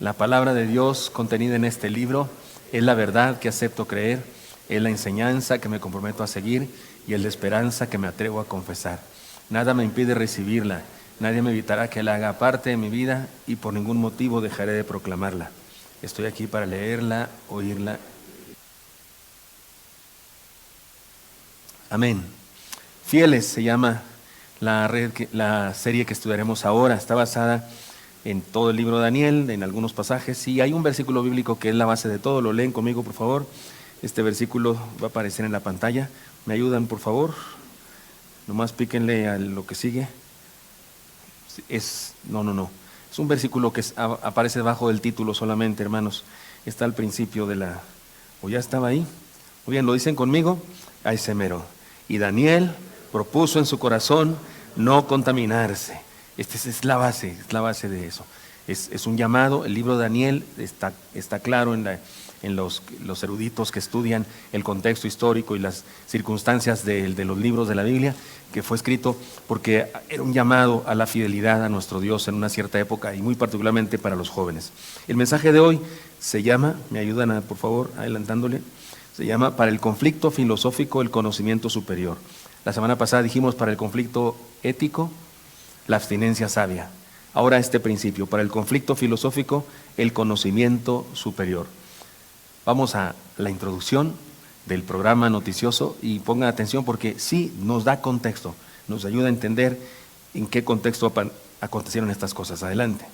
La palabra de Dios contenida en este libro es la verdad que acepto creer, es la enseñanza que me comprometo a seguir y es la esperanza que me atrevo a confesar. Nada me impide recibirla, nadie me evitará que la haga parte de mi vida y por ningún motivo dejaré de proclamarla. Estoy aquí para leerla, oírla. Amén. Fieles se llama la serie que estudiaremos ahora. Está basada en todo el libro de Daniel, en algunos pasajes, y hay un versículo bíblico que es la base de todo. Lo leen conmigo, por favor. Este versículo va a aparecer en la pantalla. ¿Me ayudan, por favor? Nomás píquenle a lo que sigue. No. Es un versículo que aparece debajo del título solamente, hermanos. Está al principio de la... ¿O ya estaba ahí? Muy bien, ¿lo dicen conmigo? Ahí se mero. Y Daniel propuso en su corazón no contaminarse. Esta es la base de eso. Es un llamado. El libro de Daniel está claro en los eruditos que estudian el contexto histórico y las circunstancias de los libros de la Biblia, que fue escrito porque era un llamado a la fidelidad a nuestro Dios en una cierta época y muy particularmente para los jóvenes. El mensaje de hoy se llama, me ayudan por favor adelantándole, se llama para el conflicto filosófico el conocimiento superior. La semana pasada dijimos para el conflicto ético la abstinencia sabia. Ahora este principio, para el conflicto filosófico el conocimiento superior. Vamos a la introducción del programa noticioso y pongan atención porque sí nos da contexto, nos ayuda a entender en qué contexto acontecieron estas cosas. Adelante.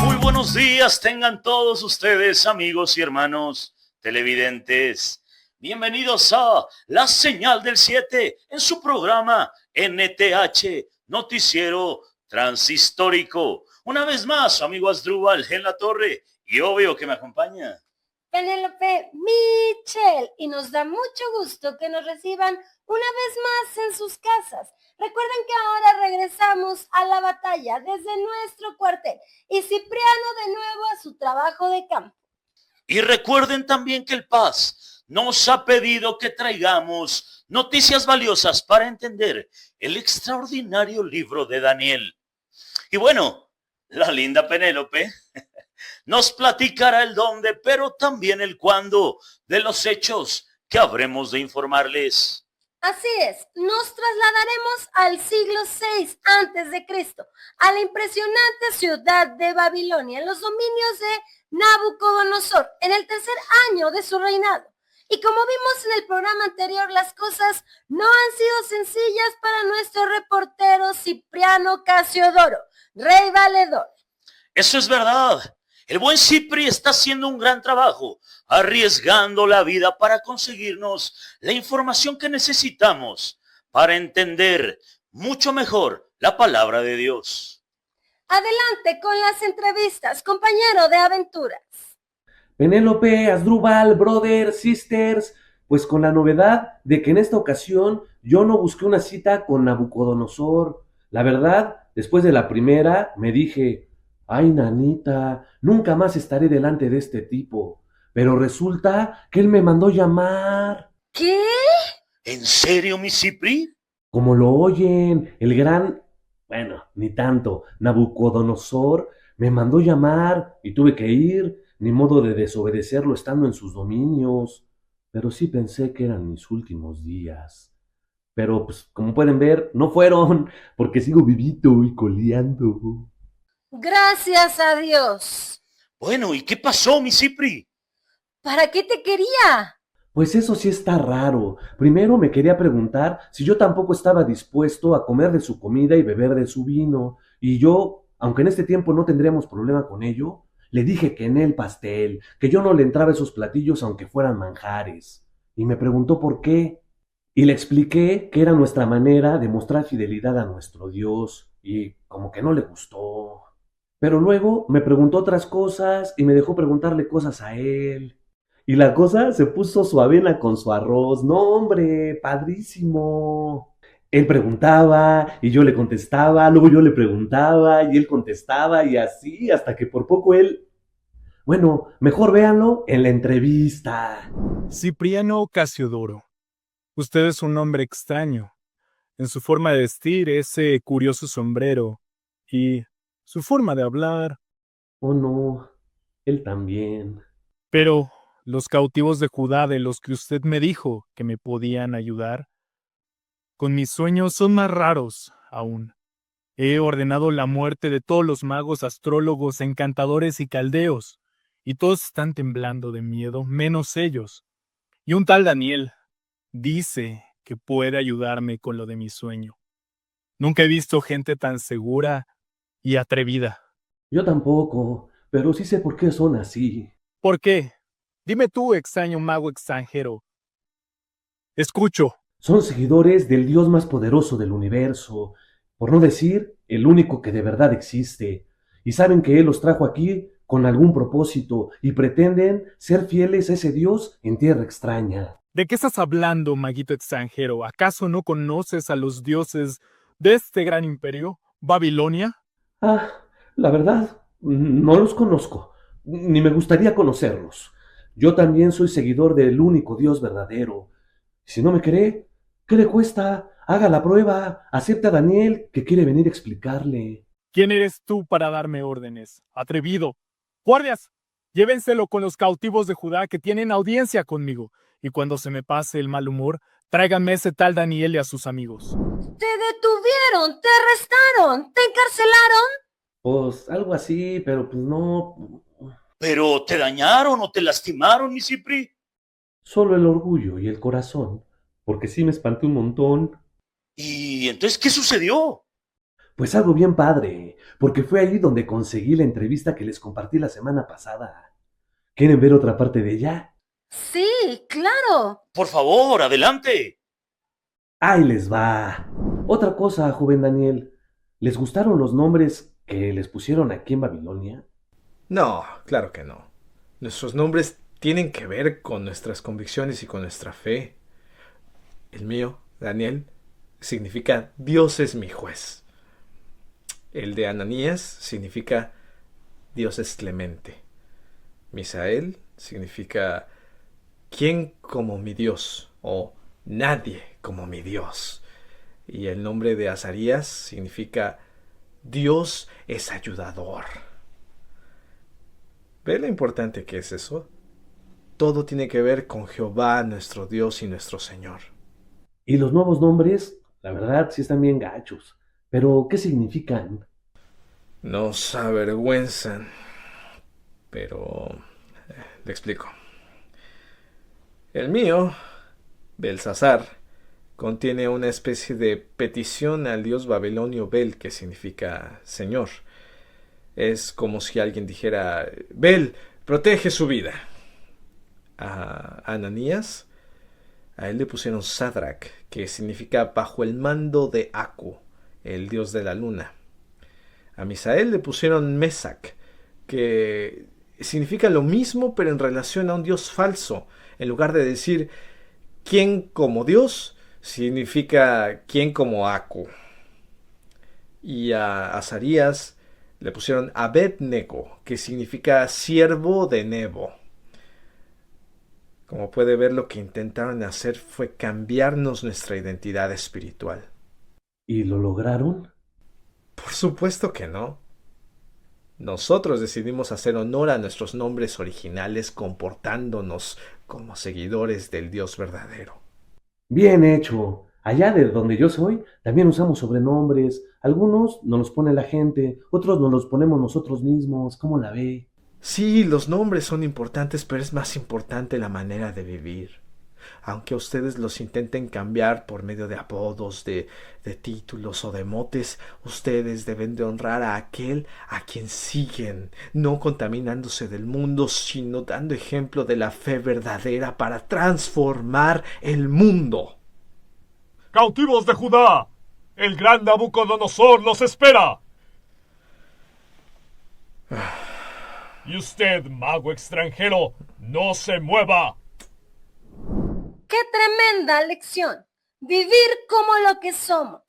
Muy buenos días tengan todos ustedes, amigos y hermanos televidentes. Bienvenidos a La Señal del 7 en su programa NTH, Noticiero Transhistórico. Una vez más, su amigo Asdrúbal en la torre y obvio que me acompaña Penélope Michel, y nos da mucho gusto que nos reciban una vez más en sus casas. Recuerden que ahora regresamos a la batalla desde nuestro cuartel y Cipriano de nuevo a su trabajo de campo. Y recuerden también que el Paz nos ha pedido que traigamos noticias valiosas para entender el extraordinario libro de Daniel. Y bueno, la linda Penélope nos platicará el dónde, pero también el cuándo de los hechos que habremos de informarles. Así es, nos trasladaremos al siglo VI a.C., a la impresionante ciudad de Babilonia, en los dominios de Nabucodonosor, en el tercer año de su reinado. Y como vimos en el programa anterior, las cosas no han sido sencillas para nuestro reportero Cipriano Casiodoro, rey valedor. Eso es verdad. El buen Cipri está haciendo un gran trabajo, arriesgando la vida para conseguirnos la información que necesitamos para entender mucho mejor la palabra de Dios. Adelante con las entrevistas, compañero de aventuras. Penélope, Asdrúbal, brothers, sisters, pues con la novedad de que en esta ocasión yo no busqué una cita con Nabucodonosor. La verdad, después de la primera, me dije, ay, nanita, nunca más estaré delante de este tipo. Pero resulta que él me mandó llamar. ¿Qué? ¿En serio, mi Cipri? Como lo oyen, el gran, bueno, ni tanto, Nabucodonosor me mandó llamar y tuve que ir. Ni modo de desobedecerlo estando en sus dominios. Pero sí pensé que eran mis últimos días. Pero, pues, como pueden ver, no fueron, porque sigo vivito y coleando. Gracias a Dios. Bueno, ¿y qué pasó, mi Cipri? ¿Para qué te quería? Pues eso sí está raro. Primero me quería preguntar si yo tampoco estaba dispuesto a comer de su comida y beber de su vino. Y yo, aunque en este tiempo no tendríamos problema con ello, le dije que en el pastel, que yo no le entraba esos platillos aunque fueran manjares. Y me preguntó por qué. Y le expliqué que era nuestra manera de mostrar fidelidad a nuestro Dios. Y como que no le gustó. Pero luego me preguntó otras cosas y me dejó preguntarle cosas a él. Y la cosa se puso su avena con su arroz. No, hombre, padrísimo. Él preguntaba y yo le contestaba, luego yo le preguntaba y él contestaba y así hasta que por poco él... Bueno, mejor véanlo en la entrevista. Cipriano Casiodoro, usted es un hombre extraño. en su forma de vestir, ese curioso sombrero y su forma de hablar. Oh, no, él también. Pero los cautivos de Judá de los que usted me dijo que me podían ayudar, con mis sueños son más raros aún. He ordenado la muerte de todos los magos, astrólogos, encantadores y caldeos, y todos están temblando de miedo, menos ellos. Y un tal Daniel dice que puede ayudarme con lo de mi sueño. Nunca he visto gente tan segura y atrevida. Yo tampoco, pero sí sé por qué son así. ¿Por qué? Dime tú, extraño mago extranjero. Escucho. Son seguidores del Dios más poderoso del universo, por no decir el único que de verdad existe, y saben que Él los trajo aquí con algún propósito y pretenden ser fieles a ese Dios en tierra extraña. ¿De qué estás hablando, maguito extranjero? ¿Acaso no conoces a los dioses de este gran imperio, Babilonia? Ah, la verdad, no los conozco, ni me gustaría conocerlos. Yo también soy seguidor del único Dios verdadero. Si no me cree, ¿qué le cuesta? Haga la prueba, acepta a Daniel que quiere venir a explicarle. ¿Quién eres tú para darme órdenes? Atrevido. ¡Guardias! Llévenselo con los cautivos de Judá que tienen audiencia conmigo. Y cuando se me pase el mal humor, tráiganme ese tal Daniel y a sus amigos. Te detuvieron, te arrestaron, te encarcelaron. Pues algo así, pero pues no. ¿Pero te dañaron o te lastimaron, mi Cipri? Solo el orgullo y el corazón, porque sí me espanté un montón. ¿Y entonces qué sucedió? Pues algo bien padre, porque fue allí donde conseguí la entrevista que les compartí la semana pasada. ¿Quieren ver otra parte de ella? Sí, claro. Por favor, adelante. Ahí les va. Otra cosa, joven Daniel. ¿Les gustaron los nombres que les pusieron aquí en Babilonia? No, claro que no. Nuestros nombres tienen que ver con nuestras convicciones y con nuestra fe. El mío, Daniel, significa Dios es mi juez. El de Ananías significa Dios es clemente. Misael significa ¿quién como mi Dios? O nadie como mi Dios. Y el nombre de Azarías significa Dios es ayudador. ¿Ve lo importante que es eso? Todo tiene que ver con Jehová, nuestro Dios y nuestro Señor. Y los nuevos nombres, la verdad, sí están bien gachos. Pero, ¿qué significan? Nos avergüenzan. Pero le explico. El mío, Belsasar, contiene una especie de petición al dios babilonio Bel, que significa Señor. Es como si alguien dijera, Bel, protege su vida. A Ananías, a él le pusieron Sadrach, que significa bajo el mando de Aku, el dios de la luna. A Misael le pusieron Mesac, que significa lo mismo pero en relación a un dios falso. En lugar de decir ¿quién como Dios? Significa ¿quién como Aku? Y a Azarías le pusieron Abed-Nego, que significa siervo de Nebo. Como puede ver, lo que intentaron hacer fue cambiarnos nuestra identidad espiritual. ¿Y lo lograron? Por supuesto que no. Nosotros decidimos hacer honor a nuestros nombres originales comportándonos como seguidores del Dios verdadero. Bien hecho. Allá de donde yo soy, también usamos sobrenombres. Algunos nos los pone la gente, otros nos los ponemos nosotros mismos. ¿Cómo la ve? Sí, los nombres son importantes, pero es más importante la manera de vivir. Aunque ustedes los intenten cambiar por medio de apodos, de títulos o de motes, ustedes deben de honrar a aquel a quien siguen, no contaminándose del mundo, sino dando ejemplo de la fe verdadera para transformar el mundo. ¡Cautivos de Judá! ¡El gran Nabucodonosor los espera! Y usted, mago extranjero, no se mueva. ¡Qué tremenda lección! Vivir como lo que somos.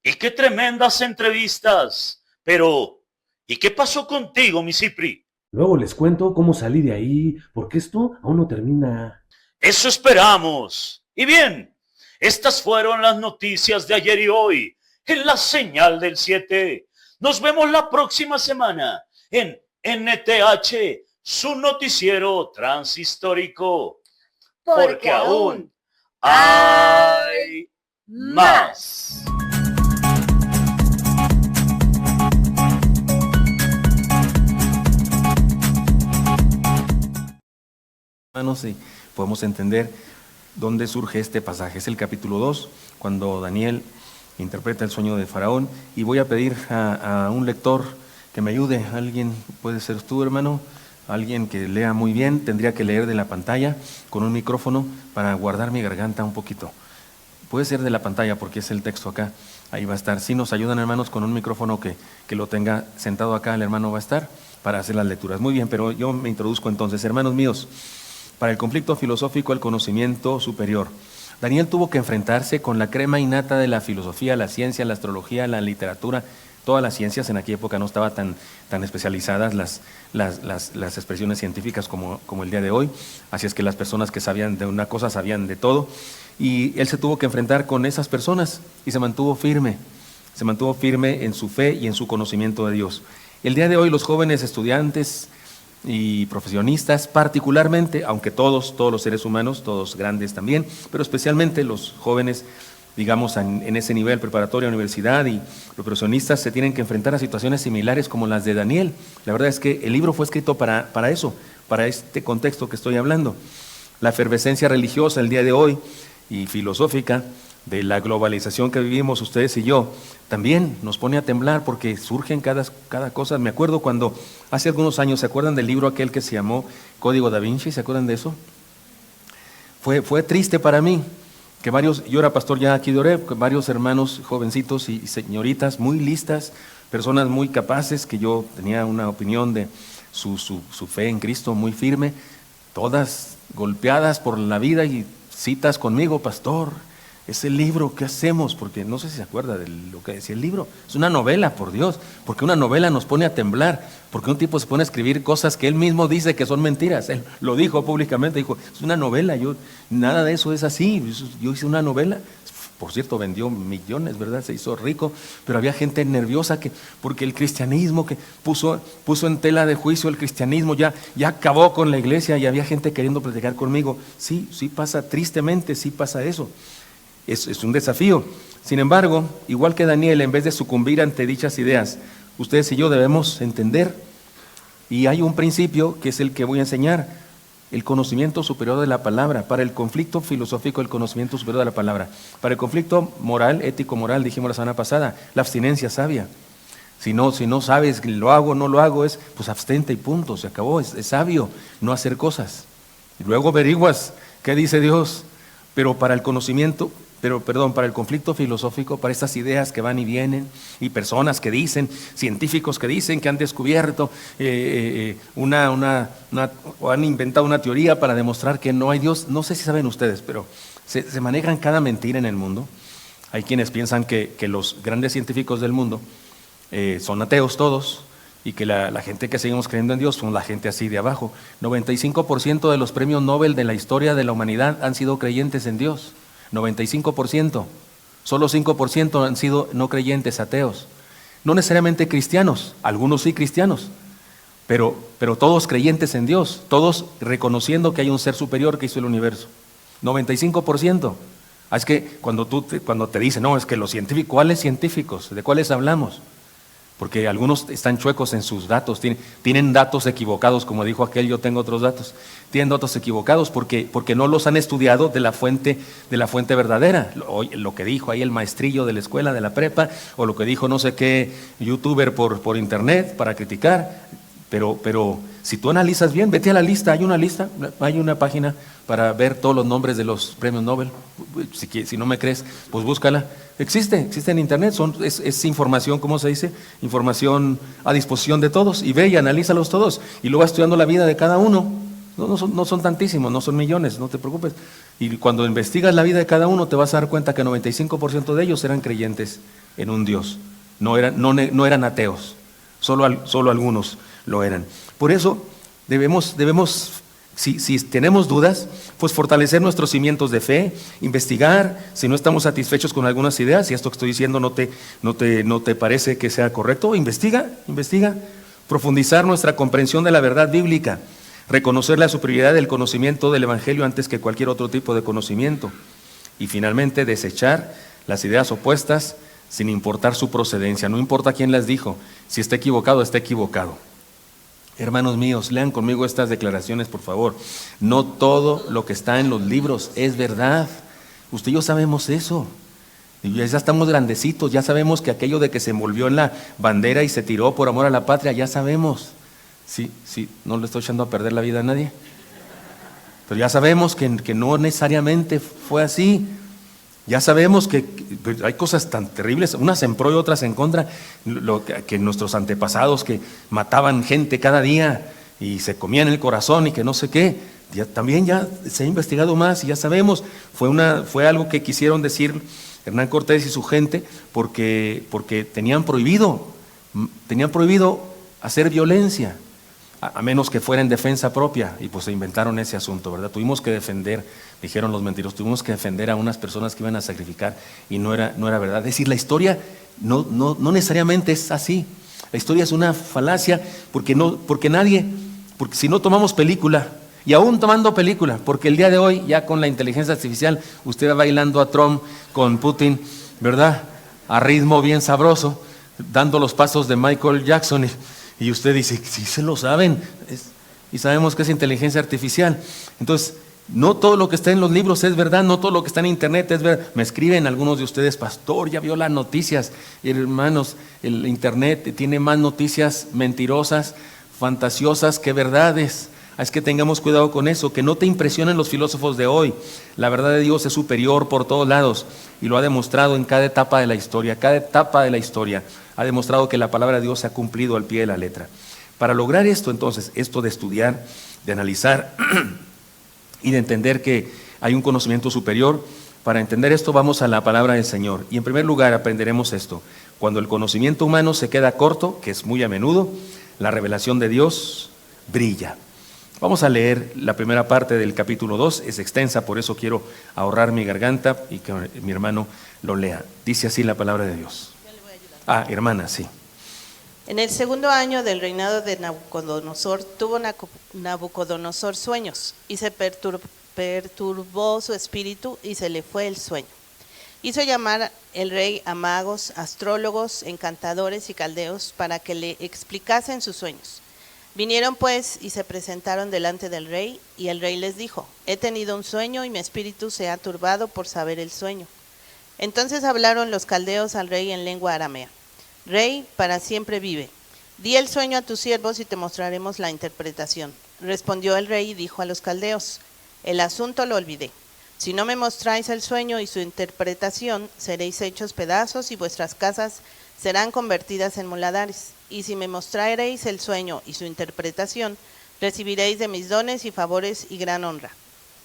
Y qué tremendas entrevistas. Pero, ¿y qué pasó contigo, mi Cipri? Luego les cuento cómo salí de ahí, porque esto aún no termina. Eso esperamos. Y bien, Estas fueron las noticias de ayer y hoy en la señal del 7. Nos vemos la próxima semana en NTH, su noticiero transhistórico. Porque aún hay más. Hermanos, y podemos entender dónde surge este pasaje. Es el capítulo 2, cuando Daniel interpreta el sueño de Faraón. Y voy a pedir a un lector que me ayude. Alguien, puede ser tú, hermano, alguien que lea muy bien. Tendría que leer de la pantalla con un micrófono para guardar mi garganta un poquito. Puede ser de la pantalla porque es el texto acá. Ahí va a estar. Si nos ayudan, hermanos, con un micrófono que lo tenga sentado acá, el hermano va a estar para hacer las lecturas. Muy bien, pero yo me introduzco entonces. Hermanos míos, para el conflicto filosófico, el conocimiento superior. Daniel tuvo que enfrentarse con la crema innata de la filosofía, la ciencia, la astrología, la literatura. Todas las ciencias en aquella época no estaban tan especializadas las expresiones científicas como el día de hoy. Así es que las personas que sabían de una cosa sabían de todo. Y él se tuvo que enfrentar con esas personas y se mantuvo firme en su fe y en su conocimiento de Dios. El día de hoy los jóvenes estudiantes y profesionistas particularmente, aunque todos los seres humanos, todos grandes también, pero especialmente los jóvenes, digamos, en ese nivel, preparatoria, universidad, y los profesionistas se tienen que enfrentar a situaciones similares como las de Daniel. La verdad es que el libro fue escrito para eso, para este contexto que estoy hablando. La efervescencia religiosa el día de hoy y filosófica de la globalización que vivimos ustedes y yo, también nos pone a temblar porque surgen cada cosa. Me acuerdo cuando hace algunos años, ¿se acuerdan del libro aquel que se llamó Código Da Vinci? ¿Se acuerdan de eso? Fue triste para mí que yo era pastor ya aquí de Oreb, varios hermanos jovencitos y señoritas muy listas, personas muy capaces, que yo tenía una opinión de su fe en Cristo muy firme, todas golpeadas por la vida y citas conmigo: pastor, ese libro, ¿qué hacemos? Porque no sé si se acuerda de lo que decía el libro. Es una novela, por Dios, porque una novela nos pone a temblar, porque un tipo se pone a escribir cosas que él mismo dice que son mentiras. Él lo dijo públicamente, dijo, es una novela, nada de eso es así, yo hice una novela. Por cierto, vendió millones, ¿verdad? Se hizo rico, pero había gente nerviosa porque el cristianismo, que puso en tela de juicio el cristianismo, ya acabó con la iglesia, y había gente queriendo platicar conmigo. Sí pasa, tristemente, sí pasa eso. Es un desafío. Sin embargo, igual que Daniel, en vez de sucumbir ante dichas ideas, ustedes y yo debemos entender, y hay un principio que es el que voy a enseñar: el conocimiento superior de la palabra. Para el conflicto filosófico, el conocimiento superior de la palabra. Para el conflicto moral, ético-moral, dijimos la semana pasada, la abstinencia sabia. Si no sabes, lo hago, no lo hago, pues abstente y punto, se acabó. Es sabio no hacer cosas. Y luego averiguas qué dice Dios. Pero para el conflicto filosófico, para estas ideas que van y vienen, y personas que dicen, científicos que dicen que han descubierto o han inventado una teoría para demostrar que no hay Dios. No sé si saben ustedes, pero se manejan cada mentira en el mundo. Hay quienes piensan que los grandes científicos del mundo son ateos todos, y que la gente que seguimos creyendo en Dios son la gente así de abajo. 95% de los premios Nobel de la historia de la humanidad han sido creyentes en Dios. 95%. Solo 5% han sido no creyentes, ateos. No necesariamente cristianos, algunos sí cristianos, pero todos creyentes en Dios, todos reconociendo que hay un ser superior que hizo el universo. 95%. Es que cuando te dicen, no, es que los científicos, ¿cuáles científicos? ¿De cuáles hablamos? Porque algunos están chuecos en sus datos, tienen datos equivocados, como dijo aquel, yo tengo otros datos. Tienen datos equivocados porque no los han estudiado de la fuente verdadera. Lo que dijo ahí el maestrillo de la escuela, de la prepa, o lo que dijo no sé qué youtuber por internet para criticar. Pero si tú analizas bien, vete a la lista, hay una página para ver todos los nombres de los premios Nobel. Si no me crees, pues búscala. Existe en internet, es información, ¿cómo se dice? Información a disposición de todos, y ve y analízalos todos, y luego vas estudiando la vida de cada uno. No son tantísimos, no son millones, no te preocupes. Y cuando investigas la vida de cada uno, te vas a dar cuenta que 95% de ellos eran creyentes en un Dios, no eran ateos, solo algunos lo eran. Por eso debemos Si tenemos dudas, pues fortalecer nuestros cimientos de fe, investigar, si no estamos satisfechos con algunas ideas, si esto que estoy diciendo no te parece que sea correcto, investiga, profundizar nuestra comprensión de la verdad bíblica, reconocer la superioridad del conocimiento del Evangelio antes que cualquier otro tipo de conocimiento, y finalmente desechar las ideas opuestas sin importar su procedencia, no importa quién las dijo, si está equivocado, está equivocado. Hermanos míos, lean conmigo estas declaraciones, por favor. No todo lo que está en los libros es verdad. Usted y yo sabemos eso. Y ya estamos grandecitos, ya sabemos que aquello de que se envolvió en la bandera y se tiró por amor a la patria, ya sabemos. Sí, no le estoy echando a perder la vida a nadie. Pero ya sabemos que no necesariamente fue así. Ya sabemos que hay cosas tan terribles, unas en pro y otras en contra, que nuestros antepasados que mataban gente cada día y se comían el corazón y que no sé qué, también ya se ha investigado más y ya sabemos, fue algo que quisieron decir Hernán Cortés y su gente porque tenían prohibido hacer violencia, a menos que fuera en defensa propia, y pues se inventaron ese asunto, ¿verdad? Tuvimos que defender, dijeron los mentirosos, tuvimos que defender a unas personas que iban a sacrificar y no era verdad. Es decir, la historia no necesariamente es así. La historia es una falacia porque si no tomamos película, y aún tomando película, porque el día de hoy ya con la inteligencia artificial usted va bailando a Trump con Putin, ¿verdad? A ritmo bien sabroso, dando los pasos de Michael Jackson. Y usted dice, sí se lo saben, y sabemos que es inteligencia artificial. Entonces, no todo lo que está en los libros es verdad, no todo lo que está en internet es verdad. Me escriben algunos de ustedes, pastor, ya vio las noticias. Hermanos, el internet tiene más noticias mentirosas, fantasiosas que verdades. Es que tengamos cuidado con eso, que no te impresionen los filósofos de hoy. La verdad de Dios es superior por todos lados y lo ha demostrado en cada etapa de la historia. Cada etapa de la historia ha demostrado que la palabra de Dios se ha cumplido al pie de la letra. Para lograr esto, entonces, esto de estudiar, de analizar y de entender que hay un conocimiento superior, para entender esto vamos a la palabra del Señor. Y en primer lugar aprenderemos esto. Cuando el conocimiento humano se queda corto, que es muy a menudo, la revelación de Dios brilla. Vamos a leer la primera parte del capítulo 2, es extensa, por eso quiero ahorrar mi garganta y que mi hermano lo lea. Dice así la palabra de Dios. Yo le voy a ayudar. Hermana, sí. En el segundo año del reinado de Nabucodonosor, tuvo Nabucodonosor sueños y se perturbó su espíritu y se le fue el sueño. Hizo llamar el rey a magos, astrólogos, encantadores y caldeos para que le explicasen sus sueños. Vinieron pues y se presentaron delante del rey, y el rey les dijo: he tenido un sueño y mi espíritu se ha turbado por saber el sueño. Entonces hablaron los caldeos al rey en lengua aramea: Rey, para siempre vive. Di el sueño a tus siervos y te mostraremos la interpretación. Respondió el rey y dijo a los caldeos: el asunto lo olvidé. Si no me mostráis el sueño y su interpretación, seréis hechos pedazos y vuestras casas serán convertidas en muladares. Y si me mostraréis el sueño y su interpretación, recibiréis de mis dones y favores y gran honra.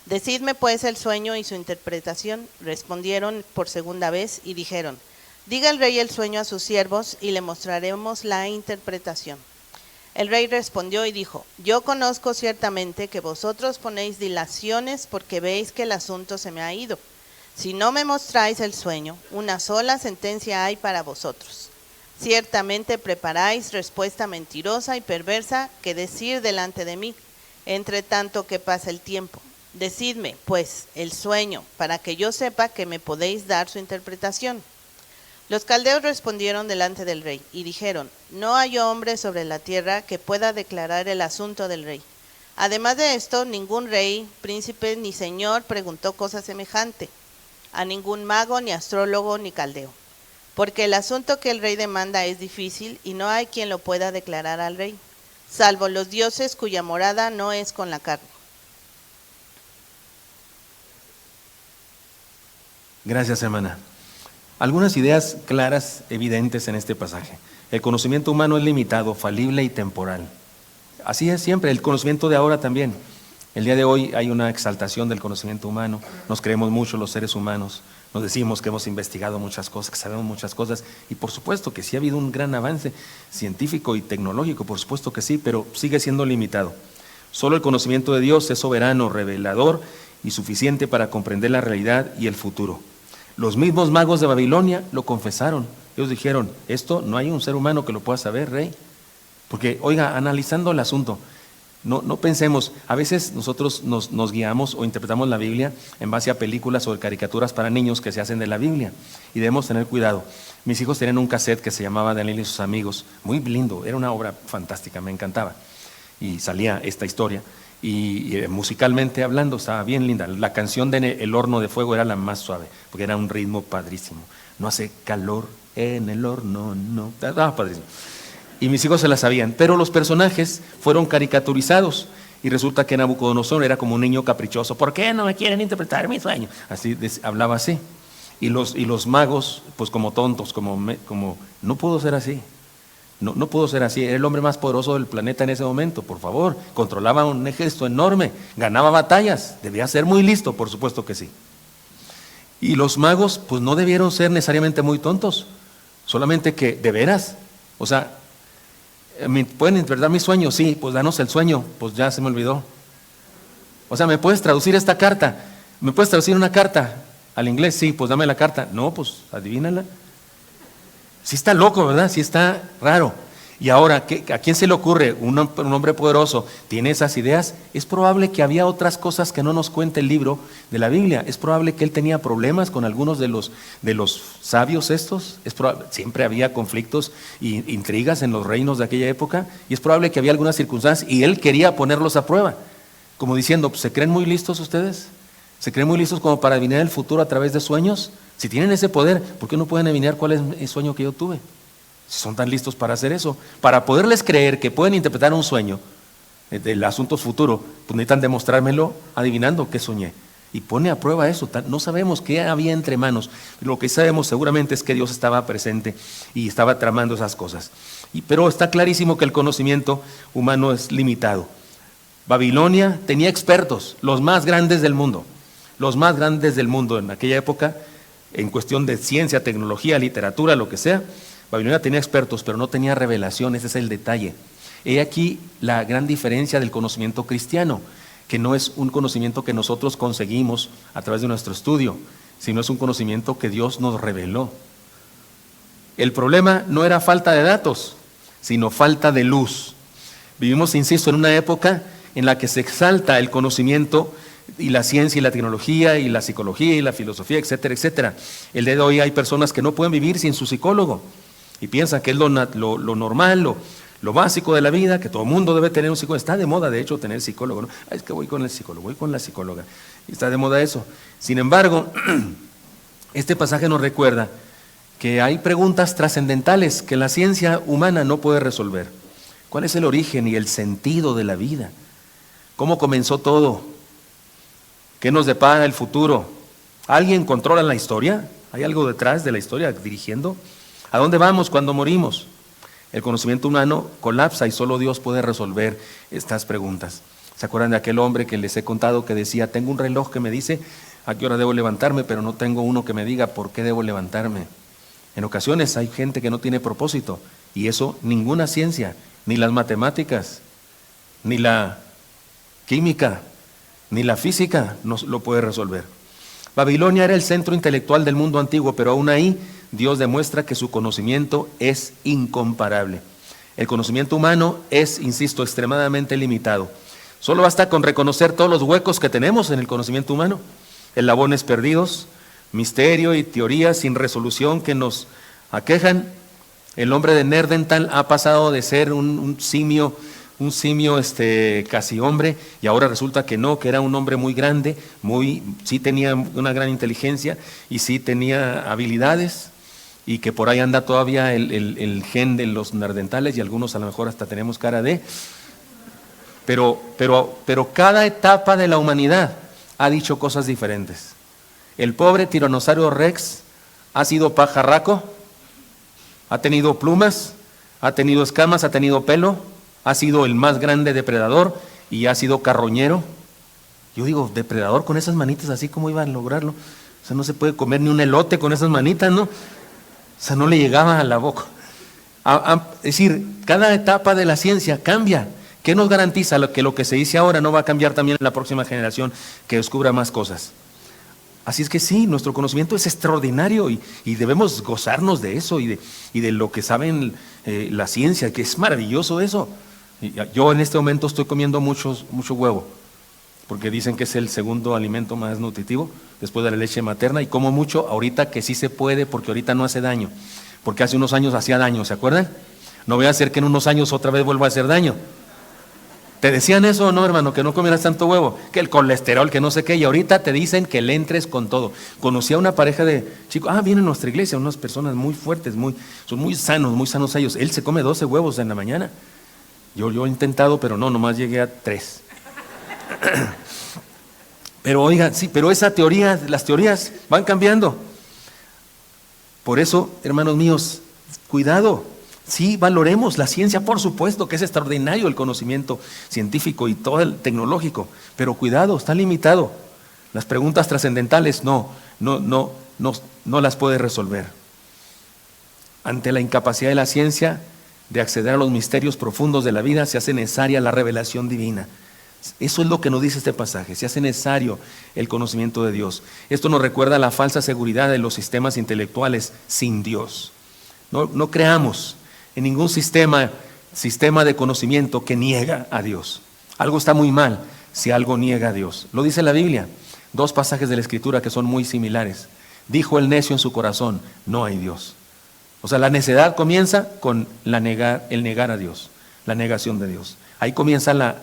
Decidme pues el sueño y su interpretación. Respondieron por segunda vez y dijeron: diga el rey el sueño a sus siervos y le mostraremos la interpretación. El rey respondió y dijo: yo conozco ciertamente que vosotros ponéis dilaciones porque veis que el asunto se me ha ido. Si no me mostráis el sueño, una sola sentencia hay para vosotros. Ciertamente preparáis respuesta mentirosa y perversa que decir delante de mí, entre tanto que pasa el tiempo. Decidme, pues, el sueño, para que yo sepa que me podéis dar su interpretación. Los caldeos respondieron delante del rey y dijeron: no hay hombre sobre la tierra que pueda declarar el asunto del rey. Además de esto, ningún rey, príncipe ni señor preguntó cosa semejante a ningún mago, ni astrólogo, ni caldeo. Porque el asunto que el rey demanda es difícil y no hay quien lo pueda declarar al rey, salvo los dioses cuya morada no es con la carne. Gracias, hermana. Algunas ideas claras, evidentes en este pasaje. El conocimiento humano es limitado, falible y temporal. Así es siempre, el conocimiento de ahora también. El día de hoy hay una exaltación del conocimiento humano, nos creemos mucho los seres humanos, nos decimos que hemos investigado muchas cosas, que sabemos muchas cosas, y por supuesto que sí ha habido un gran avance científico y tecnológico, por supuesto que sí, pero sigue siendo limitado. Solo el conocimiento de Dios es soberano, revelador y suficiente para comprender la realidad y el futuro. Los mismos magos de Babilonia lo confesaron. Ellos dijeron, esto no hay un ser humano que lo pueda saber, rey. Porque, oiga, analizando el asunto, no pensemos, a veces nosotros nos guiamos o interpretamos la Biblia en base a películas o de caricaturas para niños que se hacen de la Biblia, y debemos tener cuidado. Mis hijos tenían un cassette que se llamaba Daniel y sus amigos, muy lindo, era una obra fantástica, me encantaba, y salía esta historia, y musicalmente hablando estaba bien linda. La canción de El horno de fuego era la más suave, porque era un ritmo padrísimo. No hace calor en el horno, no, estaba padrísimo. Y mis hijos se la sabían, pero los personajes fueron caricaturizados y resulta que Nabucodonosor era como un niño caprichoso. ¿Por qué no me quieren interpretar mi sueño? Así hablaba así. Y los magos, pues como tontos, como no pudo ser así. No pudo ser así. Era el hombre más poderoso del planeta en ese momento, por favor. Controlaba un ejército enorme, ganaba batallas, debía ser muy listo, por supuesto que sí. Y los magos, pues no debieron ser necesariamente muy tontos, solamente que, de veras, o sea, ¿pueden interpretar mi sueño? Sí, pues danos el sueño. Pues ya se me olvidó. O sea, ¿me puedes traducir esta carta? ¿Me puedes traducir una carta al inglés? Sí, pues dame la carta. No, pues adivínala. Sí está loco, ¿verdad? Sí está raro. Y ahora, ¿a quién se le ocurre? Un hombre poderoso tiene esas ideas. Es probable que había otras cosas que no nos cuenta el libro de la Biblia. Es probable que él tenía problemas con algunos de los sabios estos. Siempre había conflictos e intrigas en los reinos de aquella época. Y es probable que había algunas circunstancias y él quería ponerlos a prueba. Como diciendo, ¿se creen muy listos ustedes? ¿Se creen muy listos como para adivinar el futuro a través de sueños? Si tienen ese poder, ¿por qué no pueden adivinar cuál es el sueño que yo tuve? Si son tan listos para hacer eso, para poderles creer que pueden interpretar un sueño del asunto futuro, pues necesitan demostrármelo adivinando qué soñé. Y pone a prueba eso. No sabemos qué había entre manos. Lo que sabemos seguramente es que Dios estaba presente y estaba tramando esas cosas. Pero está clarísimo que el conocimiento humano es limitado. Babilonia tenía expertos, los más grandes del mundo. Los más grandes del mundo en aquella época, en cuestión de ciencia, tecnología, literatura, lo que sea. Babilonia tenía expertos, pero no tenía revelación, ese es el detalle. He aquí la gran diferencia del conocimiento cristiano, que no es un conocimiento que nosotros conseguimos a través de nuestro estudio, sino es un conocimiento que Dios nos reveló. El problema no era falta de datos, sino falta de luz. Vivimos, insisto, en una época en la que se exalta el conocimiento y la ciencia y la tecnología y la psicología y la filosofía, etcétera, etcétera. El día de hoy hay personas que no pueden vivir sin su psicólogo y piensan que es lo normal, lo básico de la vida, que todo el mundo debe tener un psicólogo. Está de moda, de hecho, tener psicólogo, ¿no? Es que voy con el psicólogo, voy con la psicóloga. Está de moda eso. Sin embargo, este pasaje nos recuerda que hay preguntas trascendentales que la ciencia humana no puede resolver. ¿Cuál es el origen y el sentido de la vida? ¿Cómo comenzó todo? ¿Qué nos depara el futuro? ¿Alguien controla la historia? ¿Hay algo detrás de la historia dirigiendo? ¿A dónde vamos cuando morimos? El conocimiento humano colapsa y solo Dios puede resolver estas preguntas. ¿Se acuerdan de aquel hombre que les he contado que decía, tengo un reloj que me dice a qué hora debo levantarme, pero no tengo uno que me diga por qué debo levantarme? En ocasiones hay gente que no tiene propósito y eso ninguna ciencia, ni las matemáticas, ni la química, ni la física nos lo puede resolver. Babilonia era el centro intelectual del mundo antiguo, pero aún ahí Dios demuestra que su conocimiento es incomparable. El conocimiento humano es, insisto, extremadamente limitado. Solo basta con reconocer todos los huecos que tenemos en el conocimiento humano, eslabones perdidos, misterio y teorías sin resolución que nos aquejan. El hombre de Neandertal ha pasado de ser un simio casi hombre, y ahora resulta que no, que era un hombre muy grande, sí tenía una gran inteligencia y sí tenía habilidades, y que por ahí anda todavía el gen de los neandertales, y algunos a lo mejor hasta tenemos cara de, pero cada etapa de la humanidad ha dicho cosas diferentes. El pobre tiranosaurio Rex ha sido pajarraco, ha tenido plumas, ha tenido escamas, ha tenido pelo, ha sido el más grande depredador y ha sido carroñero. Yo digo, depredador con esas manitas, así como iba a lograrlo. O sea, no se puede comer ni un elote con esas manitas, ¿no? O sea, no le llegaba a la boca. Es decir, cada etapa de la ciencia cambia ¿Qué nos garantiza que lo que se dice ahora no va a cambiar también en la próxima generación que descubra más cosas? Así es que sí, nuestro conocimiento es extraordinario y debemos gozarnos de eso y de lo que saben la ciencia, que es maravilloso eso. Yo en este momento estoy comiendo mucho huevo, porque dicen que es el segundo alimento más nutritivo después de la leche materna, y como mucho ahorita que sí se puede, porque ahorita no hace daño, porque hace unos años hacía daño, ¿se acuerdan? No voy a hacer que en unos años otra vez vuelva a hacer daño. ¿Te decían eso o no, hermano? Que no comieras tanto huevo, que el colesterol, que no sé qué, y ahorita te dicen que le entres con todo. Conocí a una pareja de chicos, vienen a nuestra iglesia, unas personas muy fuertes, son muy sanos ellos. Él se come 12 huevos en la mañana. Yo he intentado, pero no, nomás llegué a 3. Pero oiga, sí, pero esa teoría, las teorías van cambiando. Por eso, hermanos míos, cuidado. Sí, valoremos la ciencia, por supuesto que es extraordinario el conocimiento científico y todo el tecnológico, pero cuidado, está limitado. Las preguntas trascendentales no las puede resolver. Ante la incapacidad de la ciencia de acceder a los misterios profundos de la vida, se hace necesaria la revelación divina. Eso es lo que nos dice este pasaje, se hace necesario el conocimiento de Dios. Esto nos recuerda la falsa seguridad de los sistemas intelectuales sin Dios. No creamos en ningún sistema de conocimiento que niega a Dios. Algo está muy mal si algo niega a Dios. Lo dice la Biblia, 2 pasajes de la Escritura que son muy similares. Dijo el necio en su corazón, no hay Dios. O sea, la necedad comienza con el negar a Dios, la negación de Dios. Ahí comienza la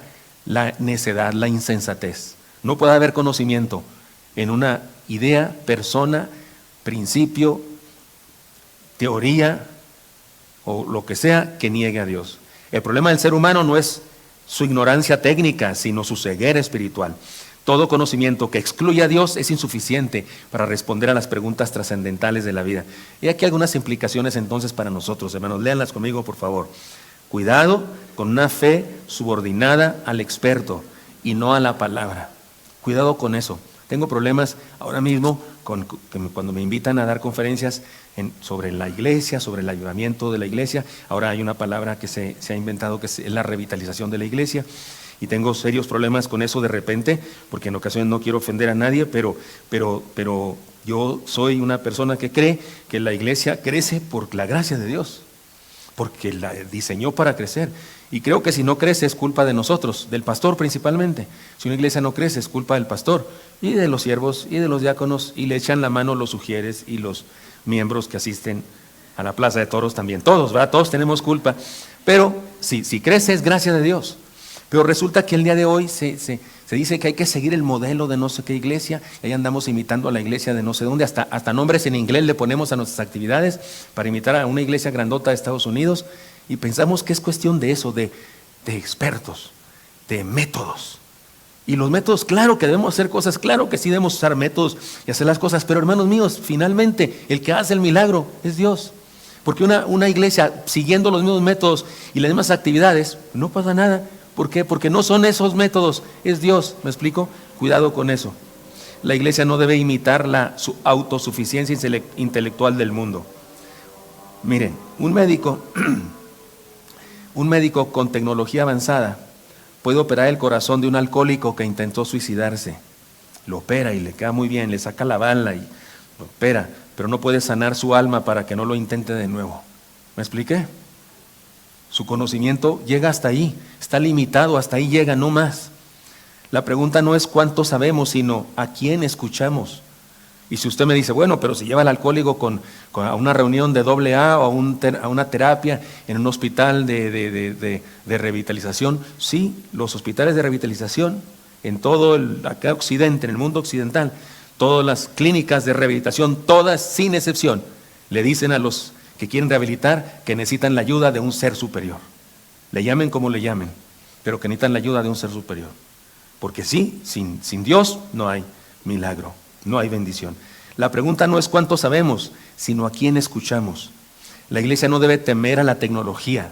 necedad, la insensatez. No puede haber conocimiento en una idea, persona, principio, teoría o lo que sea que niegue a Dios. El problema del ser humano no es su ignorancia técnica, sino su ceguera espiritual. Todo conocimiento que excluye a Dios es insuficiente para responder a las preguntas trascendentales de la vida. Y aquí algunas implicaciones entonces para nosotros, hermanos. Léanlas conmigo, por favor. Cuidado con una fe subordinada al experto y no a la palabra. Cuidado con eso. Tengo problemas ahora mismo cuando me invitan a dar conferencias sobre la iglesia, sobre el avivamiento de la iglesia. Ahora hay una palabra que se ha inventado que es la revitalización de la iglesia. Y tengo serios problemas con eso de repente, porque en ocasiones no quiero ofender a nadie, pero yo soy una persona que cree que la iglesia crece por la gracia de Dios, porque la diseñó para crecer. Y creo que si no crece es culpa de nosotros, del pastor principalmente. Si una iglesia no crece es culpa del pastor y de los siervos y de los diáconos, y le echan la mano los sugieres y los miembros que asisten a la plaza de toros también. Todos, ¿verdad? Todos tenemos culpa. Pero si crece es gracia de Dios. Pero resulta que el día de hoy se dice que hay que seguir el modelo de no sé qué iglesia, y ahí andamos imitando a la iglesia de no sé dónde, hasta nombres en inglés le ponemos a nuestras actividades para imitar a una iglesia grandota de Estados Unidos, y pensamos que es cuestión de eso, de expertos, de métodos. Y los métodos, claro que debemos hacer cosas, claro que sí debemos usar métodos y hacer las cosas, pero hermanos míos, finalmente el que hace el milagro es Dios. Porque una iglesia siguiendo los mismos métodos y las mismas actividades, no pasa nada. ¿Por qué? Porque no son esos métodos, es Dios. ¿Me explico? Cuidado con eso. La iglesia no debe imitar la autosuficiencia intelectual del mundo. Miren, un médico con tecnología avanzada puede operar el corazón de un alcohólico que intentó suicidarse. Lo opera y le queda muy bien, le saca la bala y lo opera, pero no puede sanar su alma para que no lo intente de nuevo. ¿Me expliqué? Su conocimiento llega hasta ahí, está limitado, hasta ahí llega, no más. La pregunta no es cuánto sabemos, sino a quién escuchamos. Y si usted me dice, bueno, pero si lleva al alcohólico a una reunión de AA o a una terapia en un hospital de revitalización, sí, los hospitales de revitalización en todo acá occidente, en el mundo occidental, todas las clínicas de rehabilitación, todas sin excepción, le dicen a los que quieren rehabilitar que necesitan la ayuda de un ser superior. Le llamen como le llamen, pero que necesitan la ayuda de un ser superior. Porque sí, sin Dios no hay milagro, no hay bendición. La pregunta no es cuánto sabemos, sino a quién escuchamos. La iglesia no debe temer a la tecnología,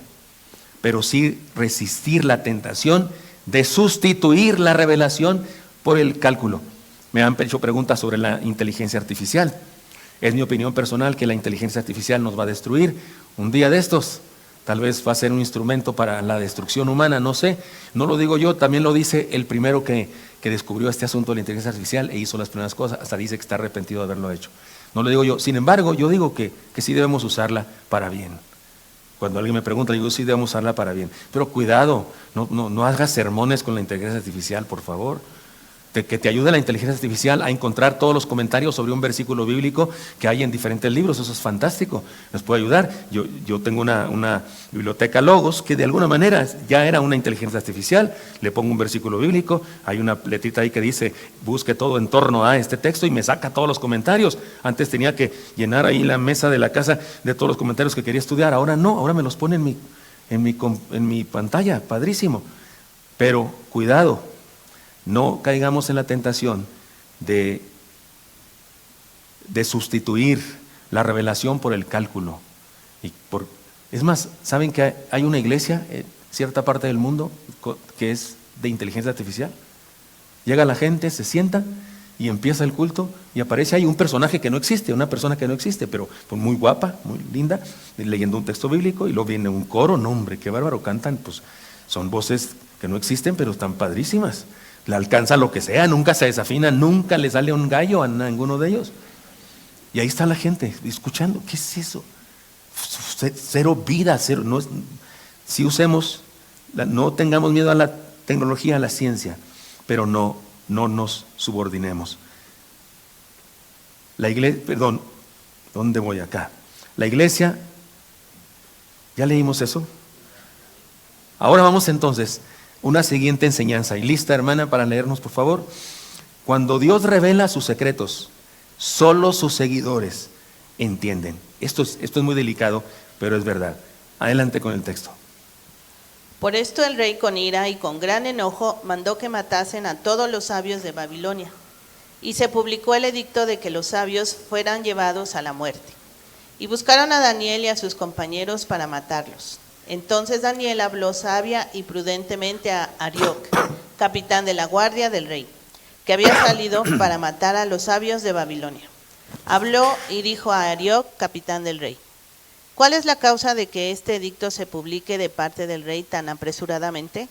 pero sí resistir la tentación de sustituir la revelación por el cálculo. Me han hecho preguntas sobre la inteligencia artificial. Es mi opinión personal que la inteligencia artificial nos va a destruir. Un día de estos tal vez va a ser un instrumento para la destrucción humana, no sé, no lo digo yo, también lo dice el primero que descubrió este asunto de la inteligencia artificial e hizo las primeras cosas, hasta dice que está arrepentido de haberlo hecho. No lo digo yo, sin embargo, yo digo que sí debemos usarla para bien. Cuando alguien me pregunta, digo, sí debemos usarla para bien. Pero cuidado, no hagas sermones con la inteligencia artificial, por favor. Que te ayude la inteligencia artificial a encontrar todos los comentarios sobre un versículo bíblico que hay en diferentes libros. Eso es fantástico, nos puede ayudar. Yo tengo una biblioteca Logos que de alguna manera ya era una inteligencia artificial. Le pongo un versículo bíblico, hay una letrita ahí que dice busque todo en torno a este texto y me saca todos los comentarios. Antes tenía que llenar ahí la mesa de la casa de todos los comentarios que quería estudiar, ahora no, ahora me los pone en mi pantalla, padrísimo. Pero cuidado, no caigamos en la tentación de sustituir la revelación por el cálculo. Es más, ¿saben que hay una iglesia en cierta parte del mundo que es de inteligencia artificial? Llega la gente, se sienta y empieza el culto y aparece ahí un personaje que no existe, una persona que no existe, pero pues muy guapa, muy linda, leyendo un texto bíblico, y luego viene un coro. No, hombre, qué bárbaro, cantan, pues son voces que no existen, pero están padrísimas. Le alcanza lo que sea, nunca se desafina, nunca le sale un gallo a ninguno de ellos. Y ahí está la gente escuchando. ¿Qué es eso? Cero vida, cero. Si usemos, no tengamos miedo a la tecnología, a la ciencia, pero no nos subordinemos. La iglesia, perdón, ¿dónde voy acá? La iglesia, ¿ya leímos eso? Ahora vamos entonces una siguiente enseñanza. ¿Y lista, hermana, para leernos, por favor? Cuando Dios revela sus secretos, solo sus seguidores entienden. Esto es muy delicado, pero es verdad. Adelante con el texto. Por esto el rey con ira y con gran enojo mandó que matasen a todos los sabios de Babilonia. Y se publicó el edicto de que los sabios fueran llevados a la muerte. Y buscaron a Daniel y a sus compañeros para matarlos. Entonces Daniel habló sabia y prudentemente a Arioc, capitán de la guardia del rey, que había salido para matar a los sabios de Babilonia. Habló y dijo a Arioc, capitán del rey: ¿cuál es la causa de que este edicto se publique de parte del rey tan apresuradamente?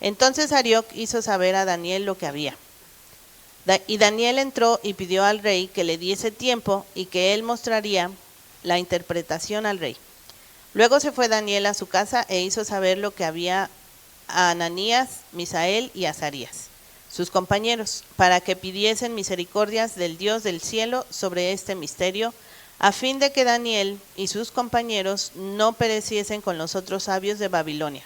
Entonces Arioc hizo saber a Daniel lo que había. Y Daniel entró y pidió al rey que le diese tiempo y que él mostraría la interpretación al rey. Luego se fue Daniel a su casa e hizo saber lo que había a Ananías, Misael y Azarías, sus compañeros, para que pidiesen misericordias del Dios del cielo sobre este misterio, a fin de que Daniel y sus compañeros no pereciesen con los otros sabios de Babilonia.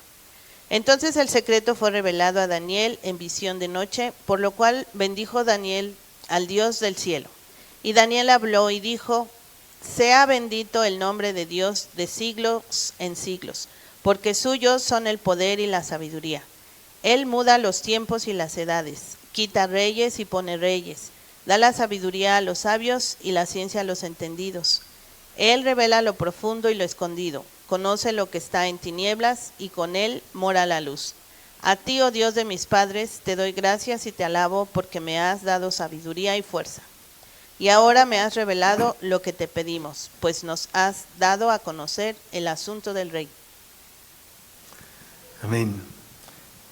Entonces el secreto fue revelado a Daniel en visión de noche, por lo cual bendijo Daniel al Dios del cielo. Y Daniel habló y dijo: sea bendito el nombre de Dios de siglos en siglos, porque suyos son el poder y la sabiduría. Él muda los tiempos y las edades, quita reyes y pone reyes, da la sabiduría a los sabios y la ciencia a los entendidos. Él revela lo profundo y lo escondido, conoce lo que está en tinieblas y con él mora la luz. A ti, oh Dios de mis padres, te doy gracias y te alabo porque me has dado sabiduría y fuerza. Y ahora me has revelado lo que te pedimos, pues nos has dado a conocer el asunto del rey. Amén.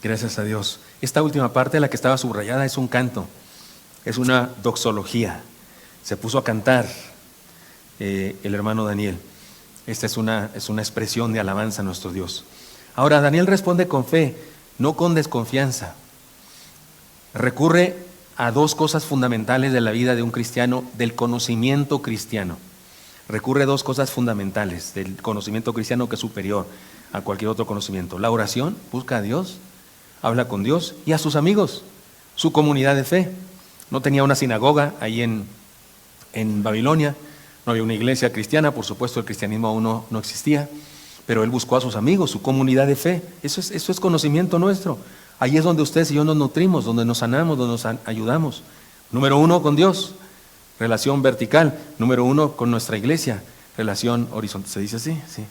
Gracias a Dios. Esta última parte, la que estaba subrayada, es un canto, es una doxología. Se puso a cantar el hermano Daniel. Esta es una expresión de alabanza a nuestro Dios. Ahora, Daniel responde con fe, no con desconfianza. Recurre a dos cosas fundamentales de la vida de un cristiano, del conocimiento cristiano. Recurre a dos cosas fundamentales del conocimiento cristiano que es superior a cualquier otro conocimiento. La oración, busca a Dios, habla con Dios, y a sus amigos, su comunidad de fe. No tenía una sinagoga ahí en Babilonia, no había una iglesia cristiana, por supuesto el cristianismo aún no existía, pero él buscó a sus amigos, su comunidad de fe. Eso es conocimiento nuestro. Ahí es donde ustedes y yo nos nutrimos, donde nos sanamos, donde nos ayudamos. Número uno, con Dios, relación vertical. Número uno, con nuestra iglesia, relación horizontal. ¿Se dice así? Sí,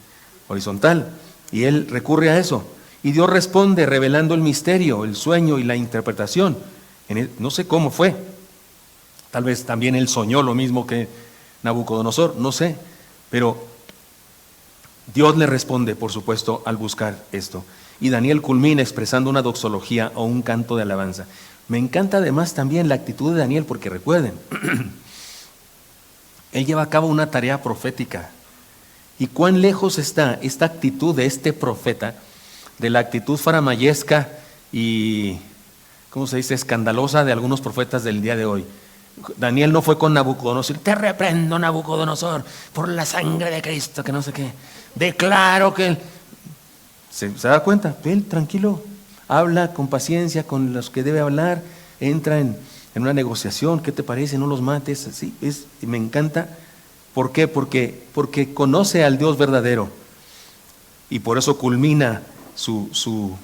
horizontal. Y él recurre a eso. Y Dios responde revelando el misterio, el sueño y la interpretación. No sé cómo fue. Tal vez también él soñó lo mismo que Nabucodonosor, no sé. Pero Dios le responde, por supuesto, al buscar esto. Y Daniel culmina expresando una doxología o un canto de alabanza. Me encanta además también la actitud de Daniel, porque recuerden, él lleva a cabo una tarea profética. ¿Y cuán lejos está esta actitud de este profeta de la actitud faramayesca y, ¿cómo se dice?, escandalosa de algunos profetas del día de hoy? Daniel no fue con Nabucodonosor, te reprendo, Nabucodonosor, por la sangre de Cristo, que no sé qué. Declaro que él... ¿Se da cuenta? Él tranquilo, habla con paciencia con los que debe hablar, entra en una negociación, ¿qué te parece? No los mates, así, me encanta. ¿Por qué? Porque conoce al Dios verdadero y por eso culmina su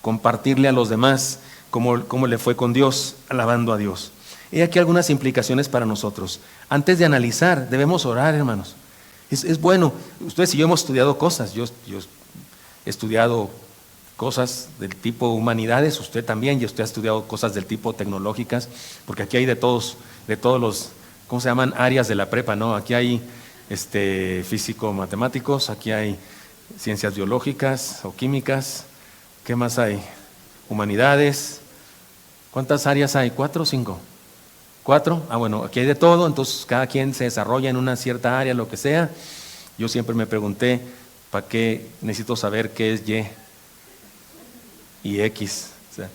compartirle a los demás cómo le fue con Dios, alabando a Dios. He aquí algunas implicaciones para nosotros. Antes de analizar, debemos orar, hermanos. Es bueno, ustedes y yo hemos estudiado cosas, yo he estudiado cosas del tipo humanidades, usted también, y usted ha estudiado cosas del tipo tecnológicas, porque aquí hay de todos los, ¿cómo se llaman? Áreas de la prepa, ¿no? Aquí hay físico-matemáticos, aquí hay ciencias biológicas o químicas, ¿qué más hay? Humanidades. ¿Cuántas áreas hay? ¿4 o 5? ¿4? Ah, bueno, aquí hay de todo, entonces cada quien se desarrolla en una cierta área, lo que sea. Yo siempre me pregunté, ¿para qué necesito saber qué es Y y X? O sea,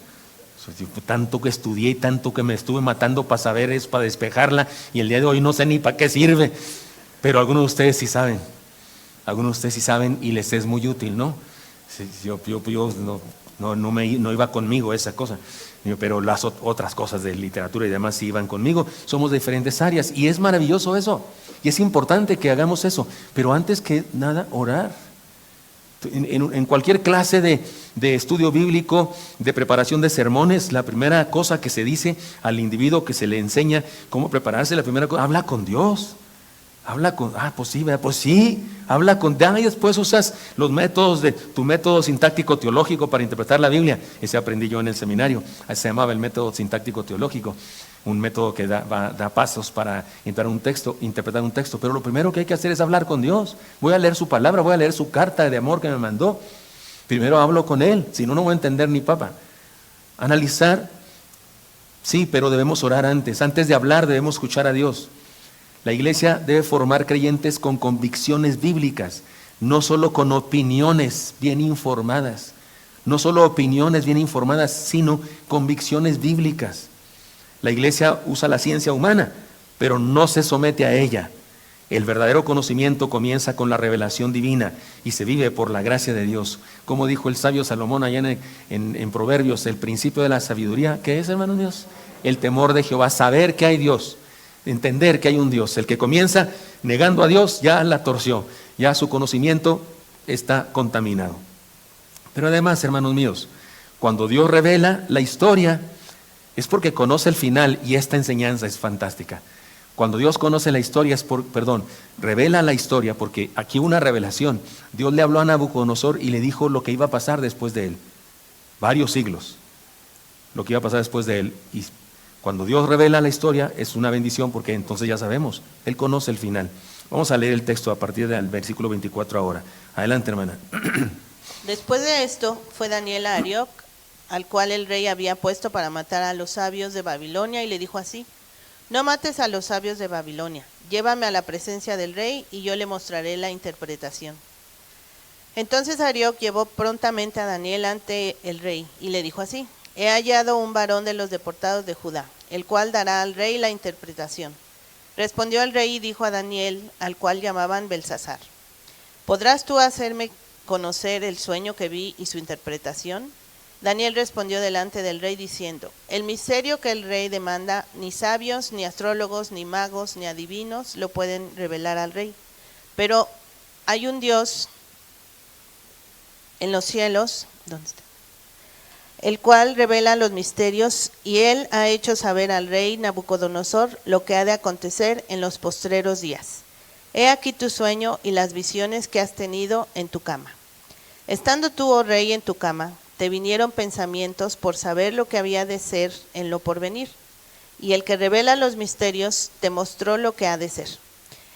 tanto que estudié y tanto que me estuve matando para saber eso, para despejarla, y el día de hoy no sé ni para qué sirve, pero algunos de ustedes sí saben, y les es muy útil, ¿no? Yo no iba conmigo esa cosa, pero las otras cosas de literatura y demás sí iban conmigo. Somos de diferentes áreas y es maravilloso eso, y es importante que hagamos eso, pero antes que nada, orar. En cualquier clase de estudio bíblico, de preparación de sermones, la primera cosa que se dice al individuo que se le enseña cómo prepararse, la primera cosa, habla con Dios. Pues sí, habla con Dios, y después usas los métodos tu método sintáctico teológico para interpretar la Biblia. Ese aprendí yo en el seminario, se llamaba el método sintáctico teológico, un método que da pasos para interpretar un texto, pero lo primero que hay que hacer es hablar con Dios. Voy a leer su palabra, voy a leer su carta de amor que me mandó. Primero hablo con Él, si no, no voy a entender ni papa. Analizar, sí, pero debemos orar antes de hablar debemos escuchar a Dios. La iglesia debe formar creyentes con convicciones bíblicas, no solo con opiniones bien informadas, sino convicciones bíblicas. La iglesia usa la ciencia humana, pero no se somete a ella. El verdadero conocimiento comienza con la revelación divina y se vive por la gracia de Dios. Como dijo el sabio Salomón allá en Proverbios, el principio de la sabiduría, ¿qué es, hermanos míos? El temor de Jehová, saber que hay Dios. Entender que hay un Dios. El que comienza negando a Dios ya la torció, ya su conocimiento está contaminado. Pero además, hermanos míos, cuando Dios revela la historia es porque conoce el final, y esta enseñanza es fantástica. Cuando Dios conoce la historia revela la historia, porque aquí una revelación. Dios le habló a Nabucodonosor y le dijo lo que iba a pasar después de él, varios siglos, lo que iba a pasar después de él. Y cuando Dios revela la historia es una bendición, porque entonces ya sabemos, Él conoce el final. Vamos a leer el texto a partir del versículo 24 ahora. Adelante, hermana. Después de esto fue Daniel a Arioc, al cual el rey había puesto para matar a los sabios de Babilonia, y le dijo así: no mates a los sabios de Babilonia, llévame a la presencia del rey y yo le mostraré la interpretación. Entonces Arioc llevó prontamente a Daniel ante el rey y le dijo así: he hallado un varón de los deportados de Judá, el cual dará al rey la interpretación. Respondió el rey y dijo a Daniel, al cual llamaban Belsasar: ¿podrás tú hacerme conocer el sueño que vi y su interpretación? Daniel respondió delante del rey diciendo: el misterio que el rey demanda, ni sabios, ni astrólogos, ni magos, ni adivinos lo pueden revelar al rey. Pero hay un Dios en los cielos, ¿dónde está?, el cual revela los misterios, y él ha hecho saber al rey Nabucodonosor lo que ha de acontecer en los postreros días. He aquí tu sueño y las visiones que has tenido en tu cama. Estando tú, oh rey, en tu cama, te vinieron pensamientos por saber lo que había de ser en lo porvenir, y el que revela los misterios te mostró lo que ha de ser.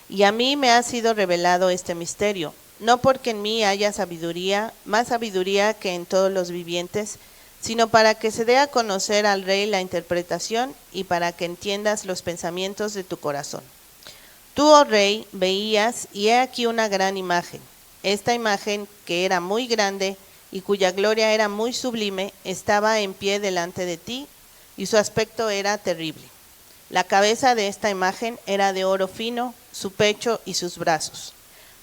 Y a mí me ha sido revelado este misterio, no porque en mí haya sabiduría, más sabiduría que en todos los vivientes, sino para que se dé a conocer al rey la interpretación y para que entiendas los pensamientos de tu corazón. Tú, oh rey, veías, y he aquí una gran imagen. Esta imagen, que era muy grande y cuya gloria era muy sublime, estaba en pie delante de ti, y su aspecto era terrible. La cabeza de esta imagen era de oro fino, su pecho y sus brazos;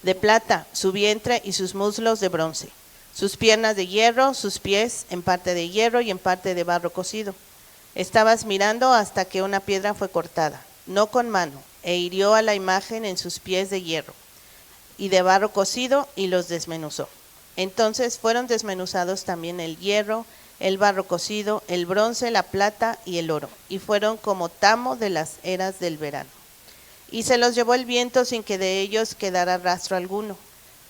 de plata, su vientre y sus muslos de bronce; sus piernas de hierro, sus pies en parte de hierro y en parte de barro cocido. Estabas mirando hasta que una piedra fue cortada, no con mano, e hirió a la imagen en sus pies de hierro y de barro cocido, y los desmenuzó. Entonces fueron desmenuzados también el hierro, el barro cocido, el bronce, la plata y el oro, y fueron como tamo de las eras del verano. Y se los llevó el viento sin que de ellos quedara rastro alguno.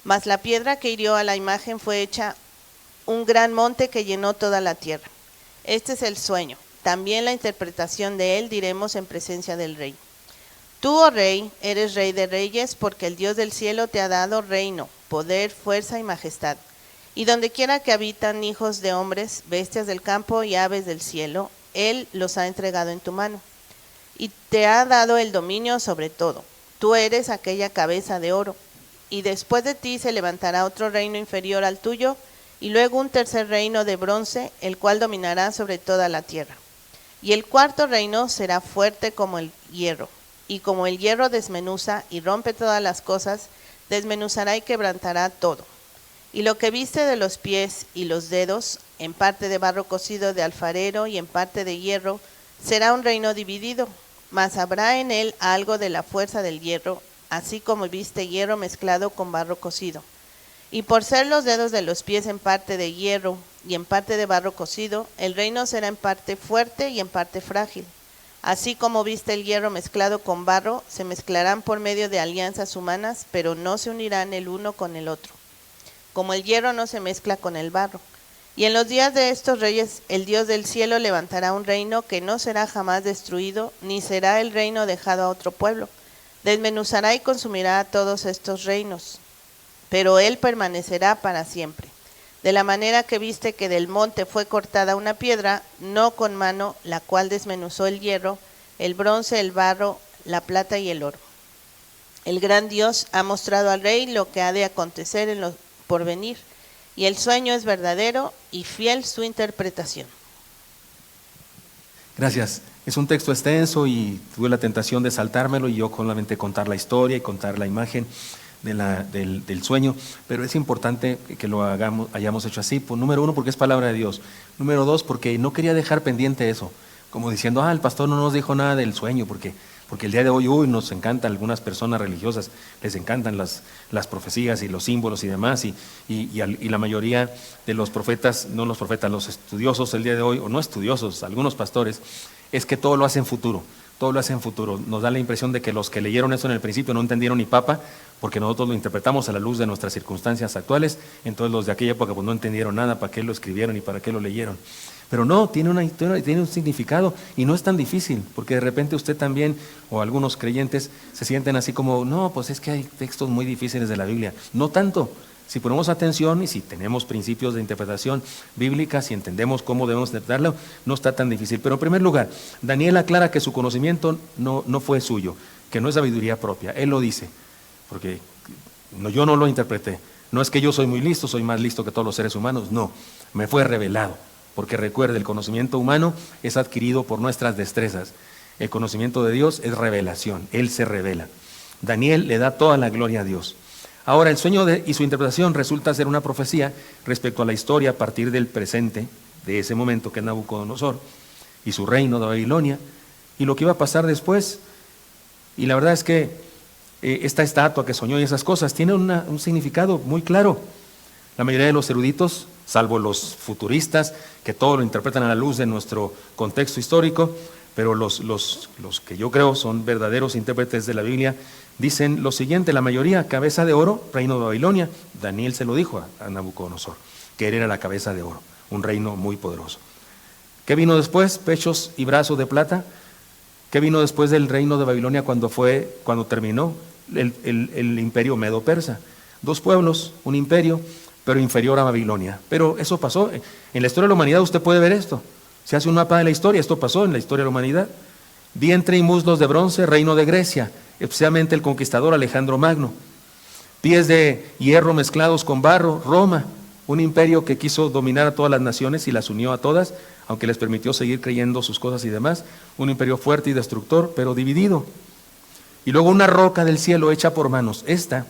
Mas la piedra que hirió a la imagen fue hecha un gran monte que llenó toda la tierra. Este es el sueño. También la interpretación de él diremos en presencia del rey. Tú, oh rey, eres rey de reyes, porque el Dios del cielo te ha dado reino, poder, fuerza y majestad. Y donde quiera que habitan hijos de hombres, bestias del campo y aves del cielo, él los ha entregado en tu mano. Y te ha dado el dominio sobre todo. Tú eres aquella cabeza de oro. Y después de ti se levantará otro reino inferior al tuyo, y luego un tercer reino de bronce, el cual dominará sobre toda la tierra. Y el cuarto reino será fuerte como el hierro. Y como el hierro desmenuza y rompe todas las cosas, desmenuzará y quebrantará todo. Y lo que viste de los pies y los dedos, en parte de barro cocido de alfarero y en parte de hierro, será un reino dividido, mas habrá en él algo de la fuerza del hierro, así como viste hierro mezclado con barro cocido. Y por ser los dedos de los pies en parte de hierro y en parte de barro cocido, el reino será en parte fuerte y en parte frágil. Así como viste el hierro mezclado con barro, se mezclarán por medio de alianzas humanas, pero no se unirán el uno con el otro, como el hierro no se mezcla con el barro. Y en los días de estos reyes, el Dios del cielo levantará un reino que no será jamás destruido, ni será el reino dejado a otro pueblo. Desmenuzará y consumirá a todos estos reinos, pero él permanecerá para siempre. De la manera que viste que del monte fue cortada una piedra, no con mano, la cual desmenuzó el hierro, el bronce, el barro, la plata y el oro. El gran Dios ha mostrado al rey lo que ha de acontecer en lo porvenir, y el sueño es verdadero y fiel su interpretación. Gracias. Es un texto extenso y tuve la tentación de saltármelo y yo solamente contar la historia y contar la imagen del sueño, pero es importante que lo hayamos hecho así, número uno, porque es palabra de Dios; número dos, porque no quería dejar pendiente eso, como diciendo, el pastor no nos dijo nada del sueño, porque el día de hoy, nos encanta, algunas personas religiosas les encantan las profecías y los símbolos y demás, y la mayoría de los profetas, no los profetas, los estudiosos el día de hoy, o no estudiosos, algunos pastores, es que todo lo hacen futuro. Todo lo hacen futuro. Nos da la impresión de que los que leyeron eso en el principio no entendieron ni papa, porque nosotros lo interpretamos a la luz de nuestras circunstancias actuales. Entonces los de aquella época pues no entendieron nada, para qué lo escribieron y para qué lo leyeron. Pero no, tiene un significado y no es tan difícil, porque de repente usted también, o algunos creyentes, se sienten así como, no, pues es que hay textos muy difíciles de la Biblia. No tanto. Si ponemos atención y si tenemos principios de interpretación bíblica, si entendemos cómo debemos interpretarlo, no está tan difícil. Pero en primer lugar, Daniel aclara que su conocimiento no fue suyo, que no es sabiduría propia. Él lo dice, porque yo no lo interpreté. No es que yo soy muy listo, soy más listo que todos los seres humanos. No, me fue revelado. Porque recuerde, el conocimiento humano es adquirido por nuestras destrezas. El conocimiento de Dios es revelación, Él se revela. Daniel le da toda la gloria a Dios. Ahora, el sueño y su interpretación resulta ser una profecía respecto a la historia a partir del presente, de ese momento que es Nabucodonosor y su reino de Babilonia, y lo que iba a pasar después. Y la verdad es que esta estatua que soñó y esas cosas tiene un significado muy claro. La mayoría de los eruditos, salvo los futuristas, que todo lo interpretan a la luz de nuestro contexto histórico, pero los que yo creo son verdaderos intérpretes de la Biblia, dicen lo siguiente: la mayoría, cabeza de oro, reino de Babilonia. Daniel se lo dijo a Nabucodonosor, que él era la cabeza de oro, un reino muy poderoso. ¿Qué vino después? Pechos y brazos de plata. ¿Qué vino después del reino de Babilonia cuando terminó el imperio medo-persa? 2 pueblos, un imperio, pero inferior a Babilonia. Pero eso pasó. En la historia de la humanidad usted puede ver esto. Se hace un mapa de la historia, esto pasó en la historia de la humanidad. Vientre y muslos de bronce, reino de Grecia, especialmente el conquistador Alejandro Magno. Pies de hierro mezclados con barro, Roma, un imperio que quiso dominar a todas las naciones y las unió a todas, aunque les permitió seguir creyendo sus cosas y demás. Un imperio fuerte y destructor, pero dividido. Y luego una roca del cielo hecha por manos. Esta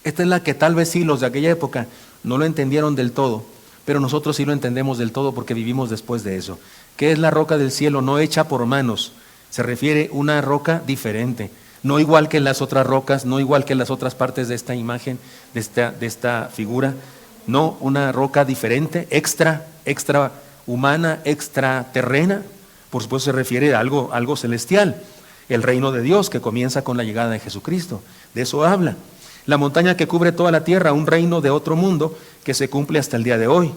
es la que tal vez sí los de aquella época no lo entendieron del todo, pero nosotros sí lo entendemos del todo porque vivimos después de eso. ¿Qué es la roca del cielo? No hecha por manos. Se refiere a una roca diferente, no igual que las otras rocas, no igual que las otras partes de esta imagen, de esta figura. No, una roca diferente, extra humana, extraterrena. Por supuesto se refiere a algo celestial. El reino de Dios que comienza con la llegada de Jesucristo. De eso habla. La montaña que cubre toda la tierra, un reino de otro mundo que se cumple hasta el día de hoy.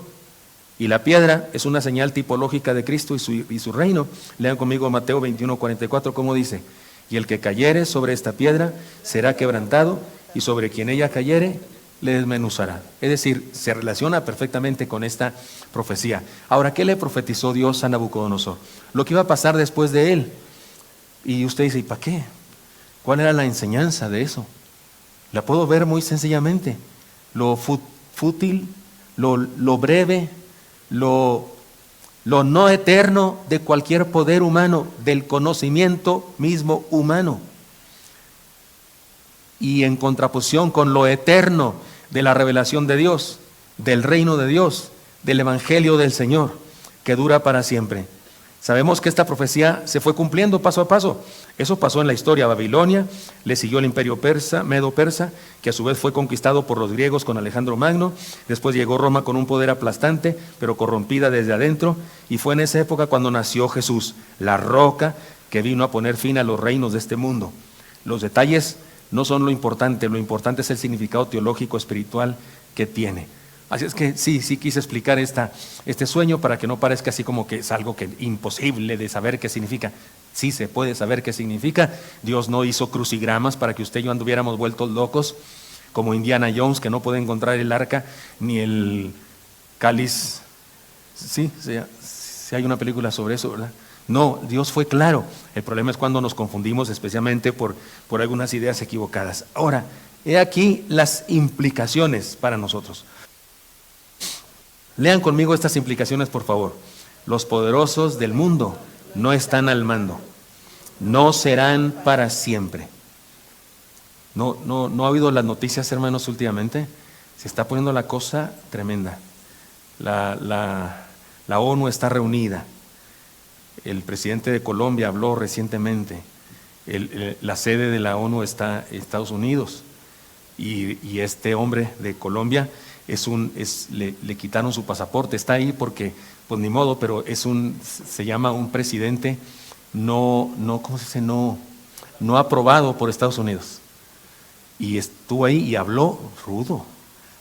Y la piedra es una señal tipológica de Cristo y su reino. Lean conmigo Mateo 21:44, ¿cómo dice? Y el que cayere sobre esta piedra será quebrantado, y sobre quien ella cayere le desmenuzará. Es decir, se relaciona perfectamente con esta profecía. Ahora, ¿qué le profetizó Dios a Nabucodonosor? Lo que iba a pasar después de él. Y usted dice, ¿y para qué? ¿Cuál era la enseñanza de eso? La puedo ver muy sencillamente. Lo fútil, lo breve, lo no eterno de cualquier poder humano, del conocimiento mismo humano. Y en contraposición con lo eterno de la revelación de Dios, del reino de Dios, del evangelio del Señor, que dura para siempre. Sabemos que esta profecía se fue cumpliendo paso a paso. Eso pasó en la historia. Babilonia, le siguió el imperio persa, medo-persa, que a su vez fue conquistado por los griegos con Alejandro Magno. Después llegó Roma con un poder aplastante, pero corrompida desde adentro. Y fue en esa época cuando nació Jesús, la roca que vino a poner fin a los reinos de este mundo. Los detalles no son lo importante es el significado teológico, espiritual que tiene. Así es que sí quise explicar este sueño para que no parezca así como que es algo que imposible de saber qué significa. Sí se puede saber qué significa. Dios no hizo crucigramas para que usted y yo anduviéramos vueltos locos, como Indiana Jones, que no puede encontrar el arca ni el cáliz. Sí hay una película sobre eso, ¿verdad? No, Dios fue claro. El problema es cuando nos confundimos, especialmente por algunas ideas equivocadas. Ahora, he aquí las implicaciones para nosotros. Lean conmigo estas implicaciones, por favor. Los poderosos del mundo no están al mando, no serán para siempre. No ha habido las noticias, hermanos, últimamente. Se está poniendo la cosa tremenda. La ONU está reunida. El presidente de Colombia habló recientemente. La sede de la ONU está en Estados Unidos. Y este hombre de Colombia le quitaron su pasaporte. Está ahí porque, pues ni modo, pero se llama un presidente ¿cómo se dice? No aprobado por Estados Unidos. Y estuvo ahí y habló rudo,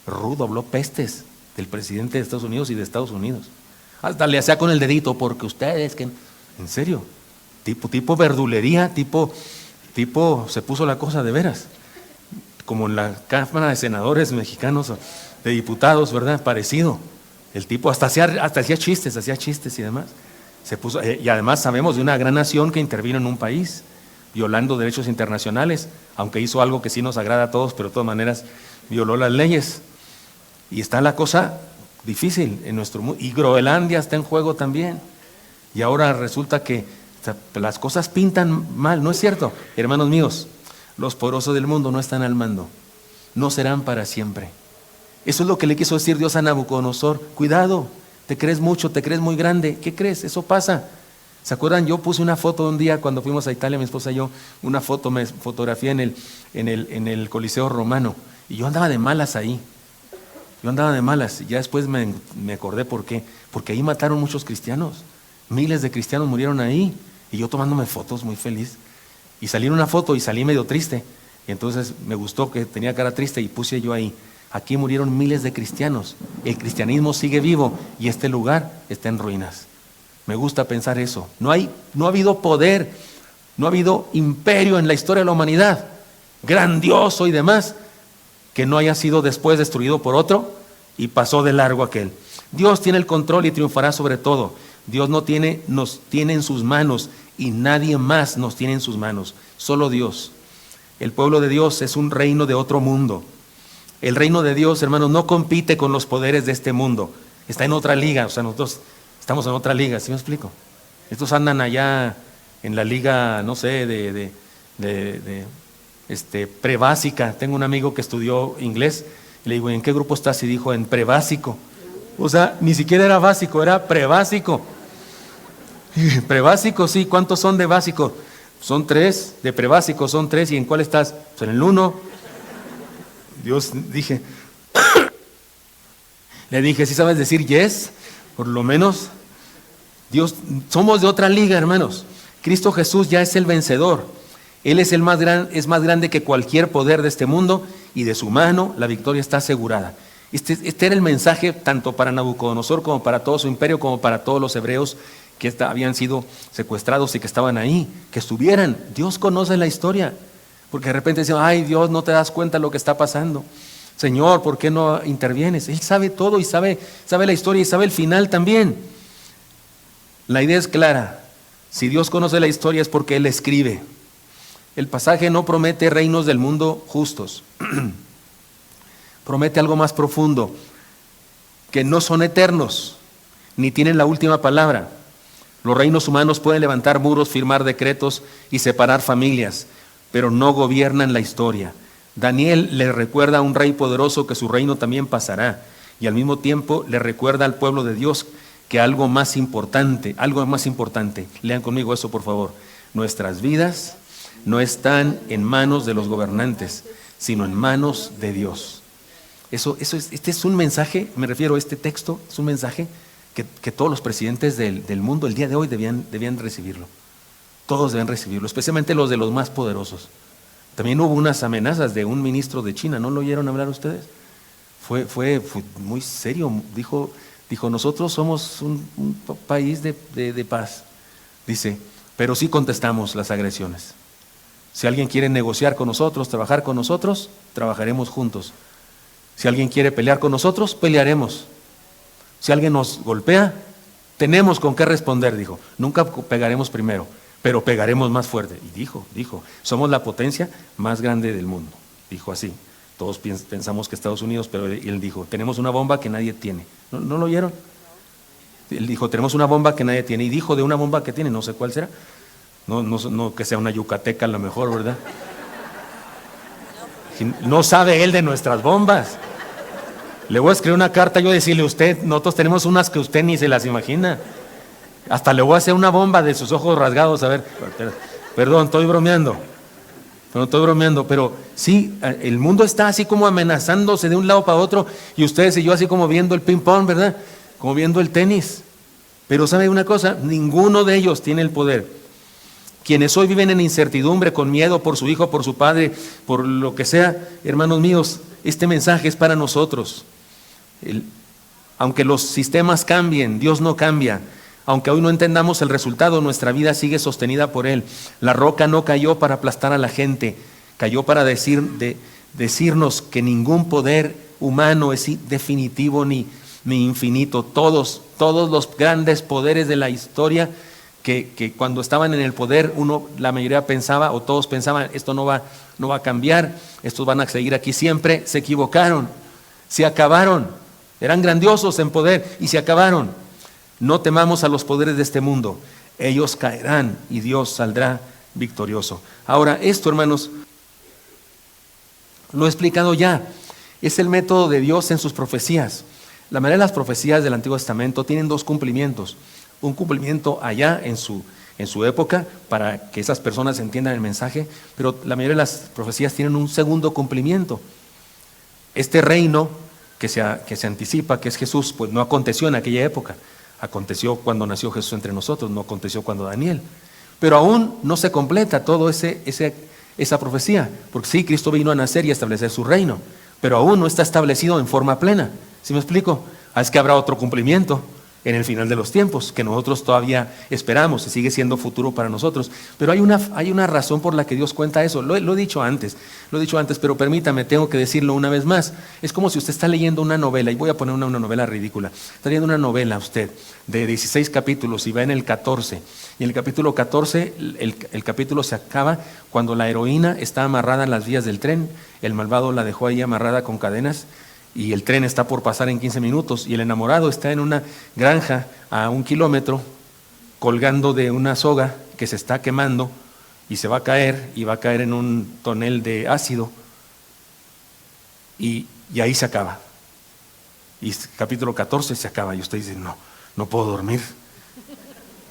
habló pestes del presidente de Estados Unidos y de Estados Unidos. Hasta le hacía con el dedito, porque ustedes, en serio, tipo verdulería, tipo se puso la cosa de veras, como en la Cámara de Senadores mexicanos, de diputados, ¿verdad? Parecido. El tipo hasta hacía chistes y demás. Se puso, y además sabemos de una gran nación que intervino en un país, violando derechos internacionales, aunque hizo algo que sí nos agrada a todos, pero de todas maneras violó las leyes. Y está la cosa difícil en nuestro mundo. Y Groenlandia está en juego también. Y ahora resulta que las cosas pintan mal, ¿no es cierto? Hermanos míos, los poderosos del mundo no están al mando, no serán para siempre. Eso es lo que le quiso decir Dios a Nabucodonosor. Cuidado, te crees mucho, te crees muy grande. ¿Qué crees? Eso pasa. ¿Se acuerdan? Yo puse una foto un día cuando fuimos a Italia, mi esposa y yo, una foto, me fotografié en el Coliseo Romano. Y yo andaba de malas ahí. Y ya después me acordé por qué. Porque ahí mataron muchos cristianos. Miles de cristianos murieron ahí. Y yo tomándome fotos muy feliz. Y salí en una foto y salí medio triste. Y entonces me gustó que tenía cara triste y puse yo ahí. Aquí murieron miles de cristianos. El cristianismo sigue vivo y este lugar está en ruinas. Me gusta pensar eso. No ha habido poder, no ha habido imperio en la historia de la humanidad, grandioso y demás, que no haya sido después destruido por otro y pasó de largo aquel. Dios tiene el control y triunfará sobre todo. Dios nos tiene en sus manos y nadie más nos tiene en sus manos, solo Dios. El pueblo de Dios es un reino de otro mundo. El reino de Dios, hermanos, no compite con los poderes de este mundo. Está en otra liga, o sea, nosotros estamos en otra liga, ¿sí me explico? Estos andan allá en la liga, no sé, prebásica. Tengo un amigo que estudió inglés y le digo, ¿en qué grupo estás? Y dijo, en prebásico. O sea, ni siquiera era básico, era prebásico. Prebásico, sí, ¿cuántos son de básico? Son 3, de prebásico son 3, ¿y en cuál estás? Pues en el 1. Dios, dije, le dije, ¿sí sabes decir yes? Por lo menos, Dios, somos de otra liga, hermanos. Cristo Jesús ya es el vencedor. Él es es más grande que cualquier poder de este mundo y de su mano la victoria está asegurada. Este era el mensaje tanto para Nabucodonosor como para todo su imperio, como para todos los hebreos que habían sido secuestrados y que estaban ahí, que estuvieran. Dios conoce la historia, porque de repente dicen, ay Dios, no te das cuenta de lo que está pasando. Señor, ¿por qué no intervienes? Él sabe todo y sabe la historia y sabe el final también. La idea es clara. Si Dios conoce la historia es porque Él escribe. El pasaje no promete reinos del mundo justos. Promete algo más profundo, que no son eternos, ni tienen la última palabra. Los reinos humanos pueden levantar muros, firmar decretos y separar familias, pero no gobiernan la historia. Daniel le recuerda a un rey poderoso que su reino también pasará, y al mismo tiempo le recuerda al pueblo de Dios que algo más importante, lean conmigo eso por favor, nuestras vidas no están en manos de los gobernantes, sino en manos de Dios. Este es un mensaje, me refiero a este texto, es un mensaje que todos los presidentes del mundo el día de hoy debían recibirlo. Todos deben recibirlo, especialmente los de los más poderosos. También hubo unas amenazas de un ministro de China, ¿no lo oyeron hablar ustedes? Fue muy serio, dijo, nosotros somos un país de paz, dice, pero sí contestamos las agresiones. Si alguien quiere negociar con nosotros, trabajar con nosotros, trabajaremos juntos. Si alguien quiere pelear con nosotros, pelearemos. Si alguien nos golpea, tenemos con qué responder, dijo. Nunca pegaremos primero, pero pegaremos más fuerte. Y dijo, somos la potencia más grande del mundo. Dijo así. Todos pensamos que Estados Unidos, pero él dijo, tenemos una bomba que nadie tiene. ¿No lo oyeron? Él dijo, tenemos una bomba que nadie tiene. Y dijo de una bomba que tiene, no sé cuál será. No que sea una yucateca a lo mejor, ¿verdad? No sabe él de nuestras bombas. Le voy a escribir una carta yo decirle, nosotros tenemos unas que usted ni se las imagina. Hasta le voy a hacer una bomba de sus ojos rasgados, a ver. Perdón, estoy bromeando, pero sí, el mundo está así como amenazándose de un lado para otro y ustedes y yo así como viendo el ping pong, ¿verdad? Como viendo el tenis. Pero ¿sabe una cosa? Ninguno de ellos tiene el poder. Quienes hoy viven en incertidumbre, con miedo por su hijo, por su padre, por lo que sea, hermanos míos, este mensaje es para nosotros. Aunque los sistemas cambien, Dios no cambia. Aunque hoy no entendamos el resultado, nuestra vida sigue sostenida por Él. La roca no cayó para aplastar a la gente, cayó para decirnos que ningún poder humano es definitivo ni infinito. Todos los grandes poderes de la historia que cuando estaban en el poder, la mayoría pensaba, o todos pensaban, esto no va a cambiar, estos van a seguir aquí siempre, se equivocaron, se acabaron, eran grandiosos en poder y se acabaron. No temamos a los poderes de este mundo, ellos caerán y Dios saldrá victorioso. Ahora, esto, hermanos, lo he explicado ya, es el método de Dios en sus profecías. La mayoría de las profecías del Antiguo Testamento tienen 2 cumplimientos. Un cumplimiento allá en su época para que esas personas entiendan el mensaje, pero la mayoría de las profecías tienen un segundo cumplimiento. Este reino que se anticipa, que es Jesús, pues no aconteció en aquella época, aconteció cuando nació Jesús entre nosotros, no aconteció cuando Daniel. Pero aún no se completa todo esa profecía, porque sí, Cristo vino a nacer y a establecer su reino, pero aún no está establecido en forma plena. ¿Sí me explico? Es que habrá otro cumplimiento. en el final de los tiempos, que nosotros todavía esperamos y sigue siendo futuro para nosotros. Pero hay una razón por la que Dios cuenta eso. Lo he dicho antes, pero permítame, tengo que decirlo una vez más. Es como si usted está leyendo una novela, y voy a poner una novela ridícula. Está leyendo una novela usted de 16 capítulos y va en el 14. Y en el capítulo 14, el capítulo se acaba cuando la heroína está amarrada en las vías del tren, el malvado la dejó ahí amarrada con cadenas, y el tren está por pasar en 15 minutos y el enamorado está en una granja a 1 kilómetro colgando de una soga que se está quemando y se va a caer y va a caer en un tonel de ácido y ahí se acaba. Y capítulo 14 se acaba y usted dice, no puedo dormir,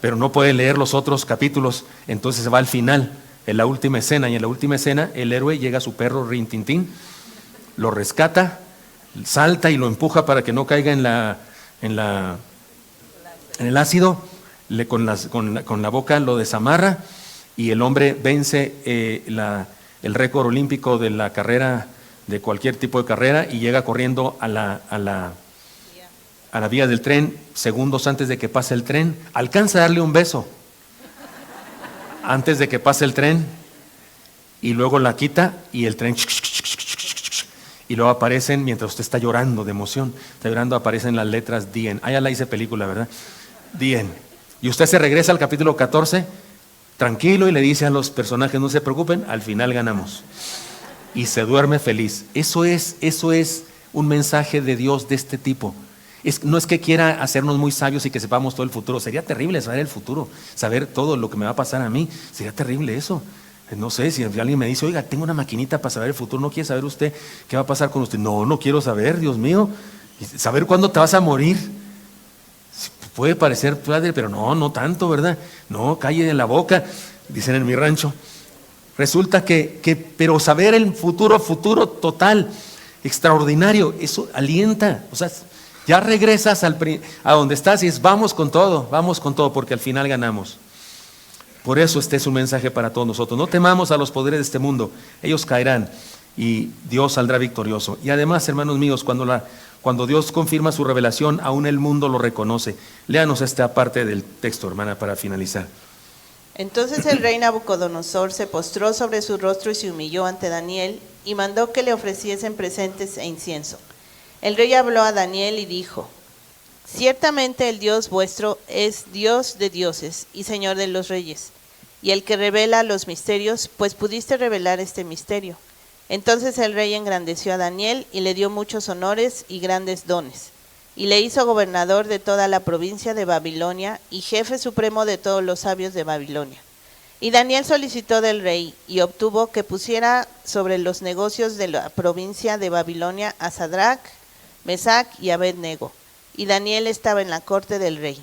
pero no puede leer los otros capítulos, entonces se va al final, en la última escena, y en la última escena el héroe llega a su perro Rin Tin Tin, lo rescata, salta y lo empuja para que no caiga en el ácido, con la boca lo desamarra y el hombre vence el récord olímpico de la carrera, de cualquier tipo de carrera, y llega corriendo a la vía del tren segundos antes de que pase el tren, alcanza a darle un beso antes de que pase el tren y luego la quita y el tren y luego aparecen, mientras usted está llorando de emoción, aparecen las letras The End. Ah, ya la hice película, ¿verdad? The End. Y usted se regresa al capítulo 14, tranquilo, y le dice a los personajes, no se preocupen, al final ganamos. Y se duerme feliz. Eso es un mensaje de Dios de este tipo. No es que quiera hacernos muy sabios y que sepamos todo el futuro. Sería terrible saber el futuro, saber todo lo que me va a pasar a mí. Sería terrible eso. No sé, si alguien me dice, oiga, tengo una maquinita para saber el futuro, ¿no quiere saber usted qué va a pasar con usted? No quiero saber, Dios mío. Saber cuándo te vas a morir. Puede parecer padre, pero no tanto, ¿verdad? No, calle en la boca, dicen en mi rancho. Resulta pero saber el futuro total, extraordinario, eso alienta. O sea, ya regresas a donde estás y es vamos con todo, porque al final ganamos. Por eso este es un mensaje para todos nosotros. No temamos a los poderes de este mundo, ellos caerán y Dios saldrá victorioso. Y además, hermanos míos, cuando Dios confirma su revelación, aún el mundo lo reconoce. Léanos esta parte del texto, hermana, para finalizar. Entonces el rey Nabucodonosor se postró sobre su rostro y se humilló ante Daniel y mandó que le ofreciesen presentes e incienso. El rey habló a Daniel y dijo: ciertamente el Dios vuestro es Dios de dioses y Señor de los reyes, y el que revela los misterios, pues pudiste revelar este misterio. Entonces el rey engrandeció a Daniel y le dio muchos honores y grandes dones, y le hizo gobernador de toda la provincia de Babilonia y jefe supremo de todos los sabios de Babilonia. Y Daniel solicitó del rey y obtuvo que pusiera sobre los negocios de la provincia de Babilonia a Sadrach, Mesac y Abed-nego. Y Daniel estaba en la corte del rey.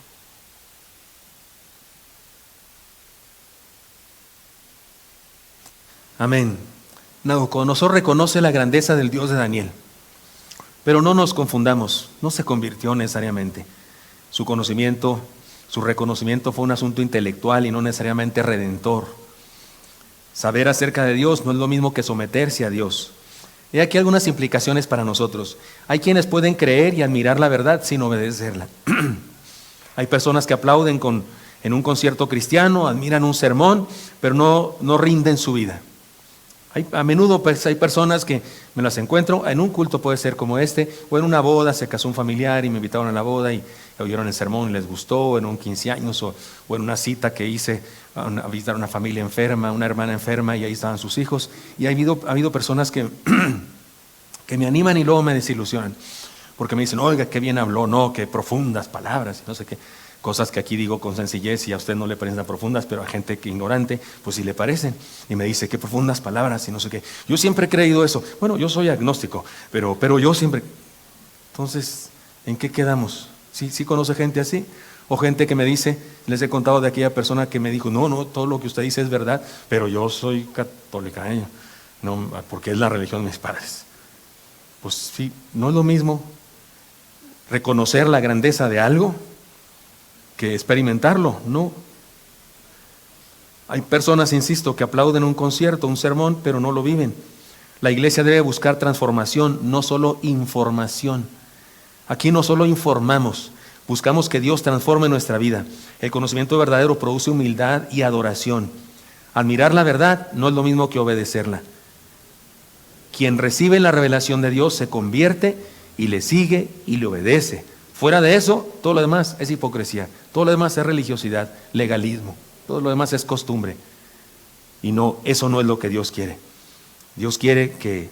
Amén. Nabucodonosor reconoce la grandeza del Dios de Daniel. Pero no nos confundamos, no se convirtió necesariamente. Su reconocimiento fue un asunto intelectual y no necesariamente redentor. Saber acerca de Dios no es lo mismo que someterse a Dios. He aquí algunas implicaciones para nosotros. Hay quienes pueden creer y admirar la verdad sin obedecerla. Hay personas que aplauden en un concierto cristiano, admiran un sermón, pero no rinden su vida. A menudo pues, hay personas que me las encuentro en un culto, puede ser como este, o en una boda, se casó un familiar y me invitaron a la boda y oyeron el sermón y les gustó, o en un 15 años, o en una cita que hice a visitar una familia enferma, una hermana enferma, y ahí estaban sus hijos. Y ha habido personas que me animan y luego me desilusionan, porque me dicen, oiga, qué bien habló, no, qué profundas palabras, y no sé qué. Cosas que aquí digo con sencillez y a usted no le parecen tan profundas, pero a gente que ignorante, pues sí le parecen. Y me dice, qué profundas palabras y no sé qué. Yo siempre he creído eso. Bueno, yo soy agnóstico, pero yo siempre... Entonces, ¿en qué quedamos? ¿Sí conoce gente así? O gente que me dice, les he contado de aquella persona que me dijo, no, todo lo que usted dice es verdad, pero yo soy católica, no, porque es la religión de mis padres. Pues sí, no es lo mismo reconocer la grandeza de algo que experimentarlo, no. Hay personas, insisto, que aplauden un concierto, un sermón, pero no lo viven. La iglesia debe buscar transformación, no solo información. Aquí no solo informamos. Buscamos que Dios transforme nuestra vida. El conocimiento verdadero produce humildad y adoración. Admirar la verdad no es lo mismo que obedecerla. Quien recibe la revelación de Dios se convierte y le sigue y le obedece. Fuera de eso, todo lo demás es hipocresía. Todo lo demás es religiosidad, legalismo. Todo lo demás es costumbre. Y no, eso no es lo que Dios quiere. Dios quiere que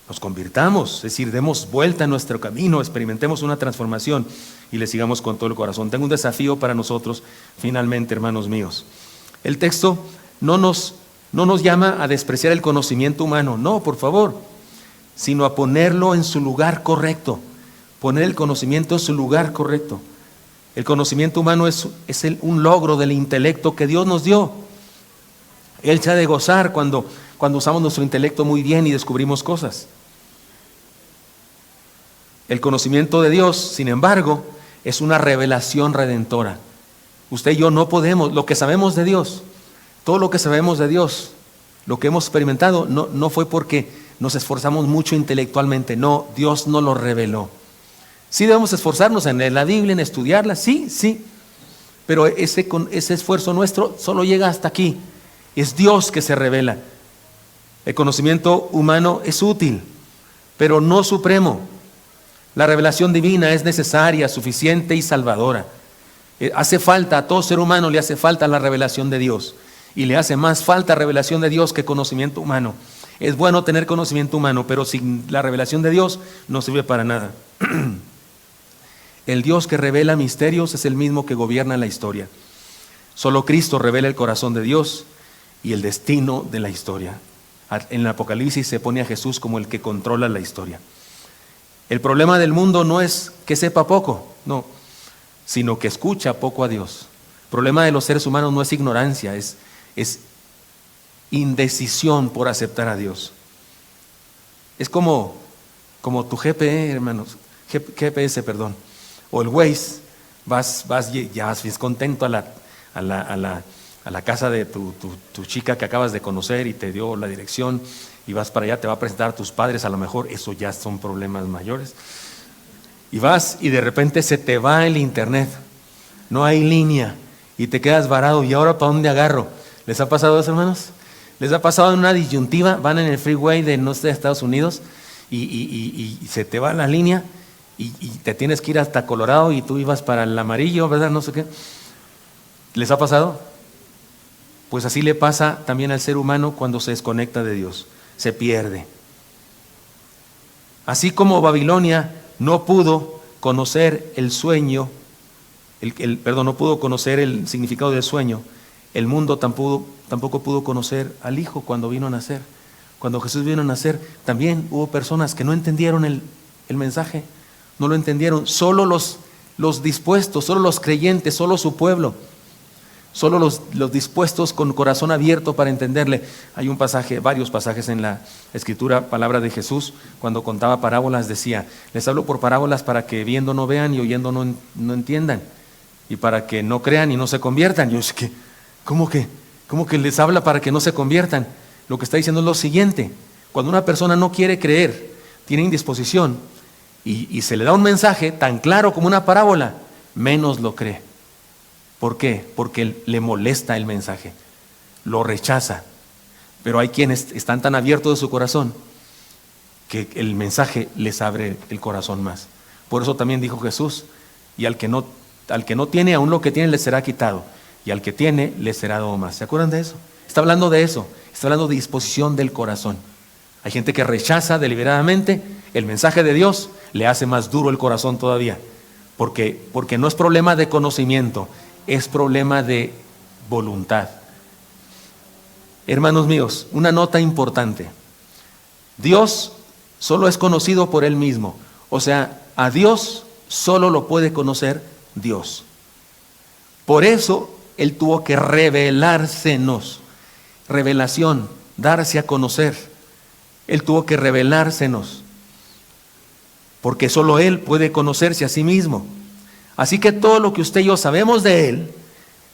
nos convirtamos, es decir, demos vuelta a nuestro camino, experimentemos una transformación y le sigamos con todo el corazón. Tengo un desafío para nosotros, finalmente, hermanos míos. El texto no nos llama a despreciar el conocimiento humano, no, por favor, sino a ponerlo en su lugar correcto, poner el conocimiento en su lugar correcto. El conocimiento humano es un logro del intelecto que Dios nos dio. Él se ha de gozar cuando usamos nuestro intelecto muy bien y descubrimos cosas. El conocimiento de Dios, sin embargo, es una revelación redentora. Usted y yo no podemos, lo que sabemos de Dios, todo lo que sabemos de Dios, lo que hemos experimentado, no fue porque nos esforzamos mucho intelectualmente, no, Dios nos lo reveló. Sí debemos esforzarnos en leer la Biblia, en estudiarla, sí, pero ese esfuerzo nuestro solo llega hasta aquí. Es Dios que se revela. El conocimiento humano es útil, pero no supremo. La revelación divina es necesaria, suficiente y salvadora. Hace falta, a todo ser humano le hace falta la revelación de Dios. Y le hace más falta revelación de Dios que conocimiento humano. Es bueno tener conocimiento humano, pero sin la revelación de Dios no sirve para nada. El Dios que revela misterios es el mismo que gobierna la historia. Solo Cristo revela el corazón de Dios y el destino de la historia. En el Apocalipsis se pone a Jesús como el que controla la historia. El problema del mundo no es que sepa poco, no, sino que escucha poco a Dios. El problema de los seres humanos no es ignorancia, es indecisión por aceptar a Dios. Es como tu GPS, o el Waze, vas contento a la casa de tu chica que acabas de conocer y te dio la dirección y vas para allá, te va a presentar a tus padres, a lo mejor eso ya son problemas mayores. Y vas y de repente se te va el internet, no hay línea y te quedas varado. ¿Y ahora para dónde agarro? ¿Les ha pasado eso, hermanos? ¿Les ha pasado en una disyuntiva? Van en el freeway de no sé, Estados Unidos y se te va la línea y te tienes que ir hasta Colorado y tú ibas para el amarillo, ¿verdad? No sé qué. ¿Les ha pasado? Pues así le pasa también al ser humano cuando se desconecta de Dios, se pierde. Así como Babilonia no pudo conocer el sueño, no pudo conocer el significado del sueño, el mundo tampoco pudo conocer al Hijo cuando vino a nacer. Cuando Jesús vino a nacer, también hubo personas que no entendieron el mensaje, no lo entendieron. Solo los dispuestos, solo los creyentes, solo su pueblo, solo los dispuestos con corazón abierto para entenderle. Hay varios pasajes en la Escritura, palabra de Jesús, cuando contaba parábolas decía: les hablo por parábolas para que viendo no vean y oyendo no entiendan, y para que no crean y no se conviertan. Yo es que, ¿cómo que les habla para que no se conviertan? Lo que está diciendo es lo siguiente: cuando una persona no quiere creer, tiene indisposición, y se le da un mensaje tan claro como una parábola, menos lo cree. ¿Por qué? Porque le molesta el mensaje, lo rechaza. Pero hay quienes están tan abiertos de su corazón que el mensaje les abre el corazón más. Por eso también dijo Jesús: y al que no tiene, aún lo que tiene le será quitado, y al que tiene le será dado más. ¿Se acuerdan de eso? Está hablando de eso, está hablando de disposición del corazón. Hay gente que rechaza deliberadamente el mensaje de Dios, le hace más duro el corazón todavía, porque no es problema de conocimiento, es problema de voluntad. Hermanos míos, una nota importante: Dios solo es conocido por Él mismo, o sea, a Dios solo lo puede conocer Dios. Por eso Él tuvo que revelársenos. Revelación, darse a conocer. Él tuvo que revelársenos, porque solo Él puede conocerse a sí mismo. Así que todo lo que usted y yo sabemos de Él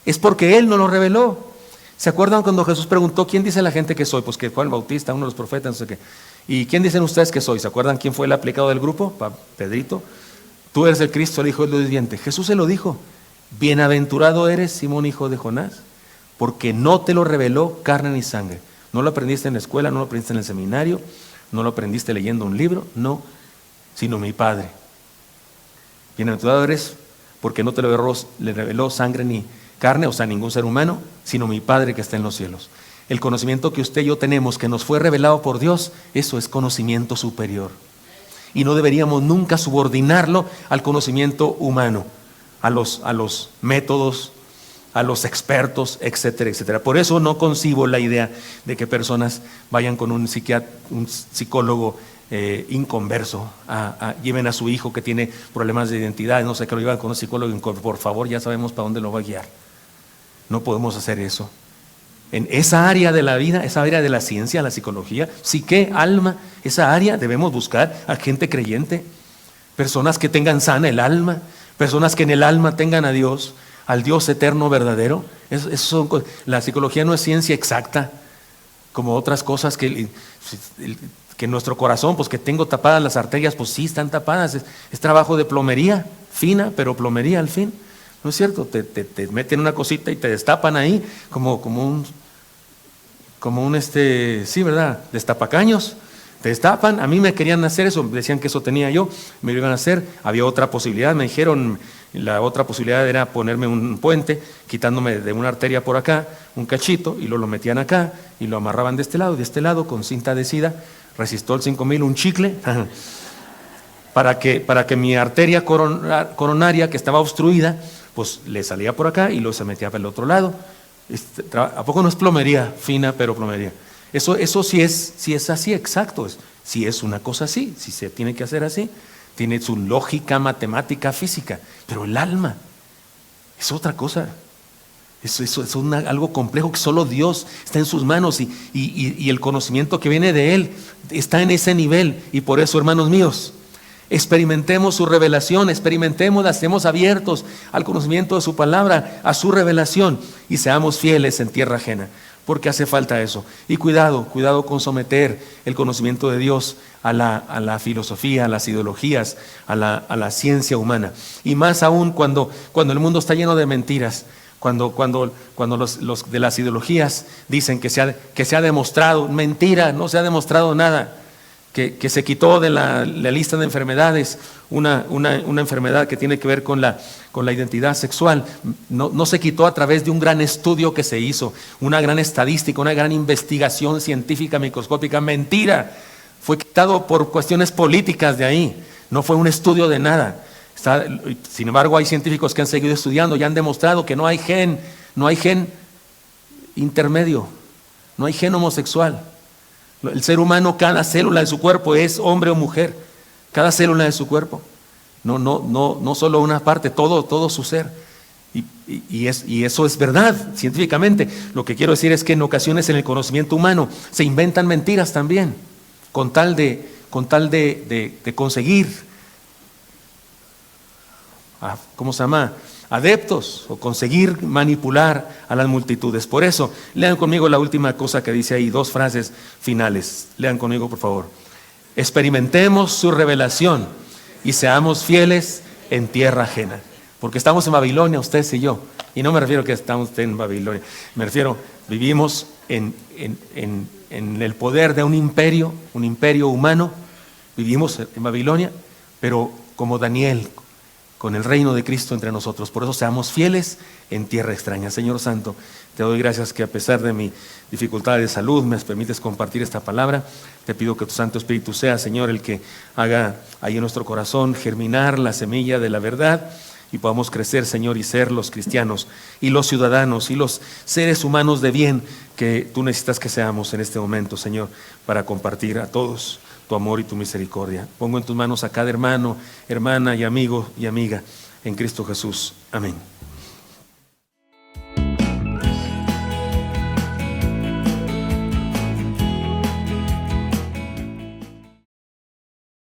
es porque Él nos lo reveló. ¿Se acuerdan cuando Jesús preguntó: ¿quién dice la gente que soy? Pues que Juan el Bautista, uno de los profetas, no sé qué. ¿Y quién dicen ustedes que soy? ¿Se acuerdan quién fue el aplicado del grupo? Pedrito. Tú eres el Cristo, el Hijo del Dios viviente. Jesús se lo dijo. Bienaventurado eres, Simón, hijo de Jonás, porque no te lo reveló carne ni sangre. No lo aprendiste en la escuela, no lo aprendiste en el seminario, no lo aprendiste leyendo un libro, no, sino mi Padre. Bienaventurado eres porque no te lo reveló sangre ni carne, o sea, ningún ser humano, sino mi Padre que está en los cielos. El conocimiento que usted y yo tenemos, que nos fue revelado por Dios, eso es conocimiento superior. Y no deberíamos nunca subordinarlo al conocimiento humano, a los métodos, a los expertos, etcétera, etcétera. Por eso no concibo la idea de que personas vayan con un psicólogo inconverso, lleven a su hijo que tiene problemas de identidad, no sé, que lo llevan con un psicólogo, por favor, ya sabemos para dónde lo va a guiar. No podemos hacer eso. En esa área de la vida, esa área de la ciencia, la psicología, psique, alma, esa área debemos buscar a gente creyente, personas que tengan sana el alma, personas que en el alma tengan a Dios, al Dios eterno verdadero. La psicología no es ciencia exacta, como otras cosas que nuestro corazón, pues que tengo tapadas las arterias, pues sí, están tapadas, es trabajo de plomería, fina, pero plomería al fin. ¿No es cierto? Te meten una cosita y te destapan ahí como un sí, ¿verdad? Destapacaños. Te destapan. A mí me querían hacer eso, decían que eso tenía yo, me lo iban a hacer. Había otra posibilidad, me dijeron, la otra posibilidad era ponerme un puente, quitándome de una arteria por acá, un cachito, y lo metían acá, y lo amarraban de este lado, con cinta adhesiva, Resistol 5000, un chicle, para que mi arteria coronaria, que estaba obstruida, pues le salía por acá y luego se metía para el otro lado. ¿A poco no es plomería fina, pero plomería? Eso sí es así, exacto. Si es una cosa así, si se tiene que hacer así, tiene su lógica matemática, física. Pero el alma es otra cosa. Eso es algo complejo que solo Dios está en sus manos y el conocimiento que viene de Él está en ese nivel. Y por eso, hermanos míos, experimentemos su revelación, experimentémosla, estemos abiertos al conocimiento de su palabra, a su revelación, y seamos fieles en tierra ajena, porque hace falta eso. Y cuidado con someter el conocimiento de Dios a la filosofía, a las ideologías, a la ciencia humana. Y más aún cuando el mundo está lleno de mentiras, cuando los de las ideologías dicen que se ha demostrado, mentira, no se ha demostrado nada. Que se quitó de la lista de enfermedades una enfermedad que tiene que ver con la identidad sexual. No se quitó a través de un gran estudio que se hizo, una gran estadística, una gran investigación científica microscópica. Mentira, fue quitado por cuestiones políticas de ahí, no fue un estudio de nada. Sin embargo, hay científicos que han seguido estudiando y han demostrado que no hay gen intermedio, no hay gen homosexual. El ser humano, cada célula de su cuerpo es hombre o mujer, cada célula de su cuerpo, no solo una parte, todo su ser. Y eso es verdad científicamente. Lo que quiero decir es que en ocasiones en el conocimiento humano se inventan mentiras también, con tal de conseguir, ¿cómo se llama?, adeptos, o conseguir manipular a las multitudes. Por eso, lean conmigo la última cosa que dice ahí, 2 frases finales. Lean conmigo, por favor. Experimentemos su revelación y seamos fieles en tierra ajena. Porque estamos en Babilonia, ustedes y yo. Y no me refiero a que estamos en Babilonia. Me refiero, vivimos en el poder de un imperio humano. Vivimos en Babilonia, pero como Daniel, con el reino de Cristo entre nosotros. Por eso seamos fieles en tierra extraña. Señor Santo, te doy gracias que a pesar de mi dificultad de salud me permites compartir esta palabra. Te pido que tu Santo Espíritu sea, Señor, el que haga ahí en nuestro corazón germinar la semilla de la verdad y podamos crecer, Señor, y ser los cristianos y los ciudadanos y los seres humanos de bien que tú necesitas que seamos en este momento, Señor, para compartir a todos tu amor y tu misericordia. Pongo en tus manos a cada hermano, hermana y amigo y amiga en Cristo Jesús. Amén.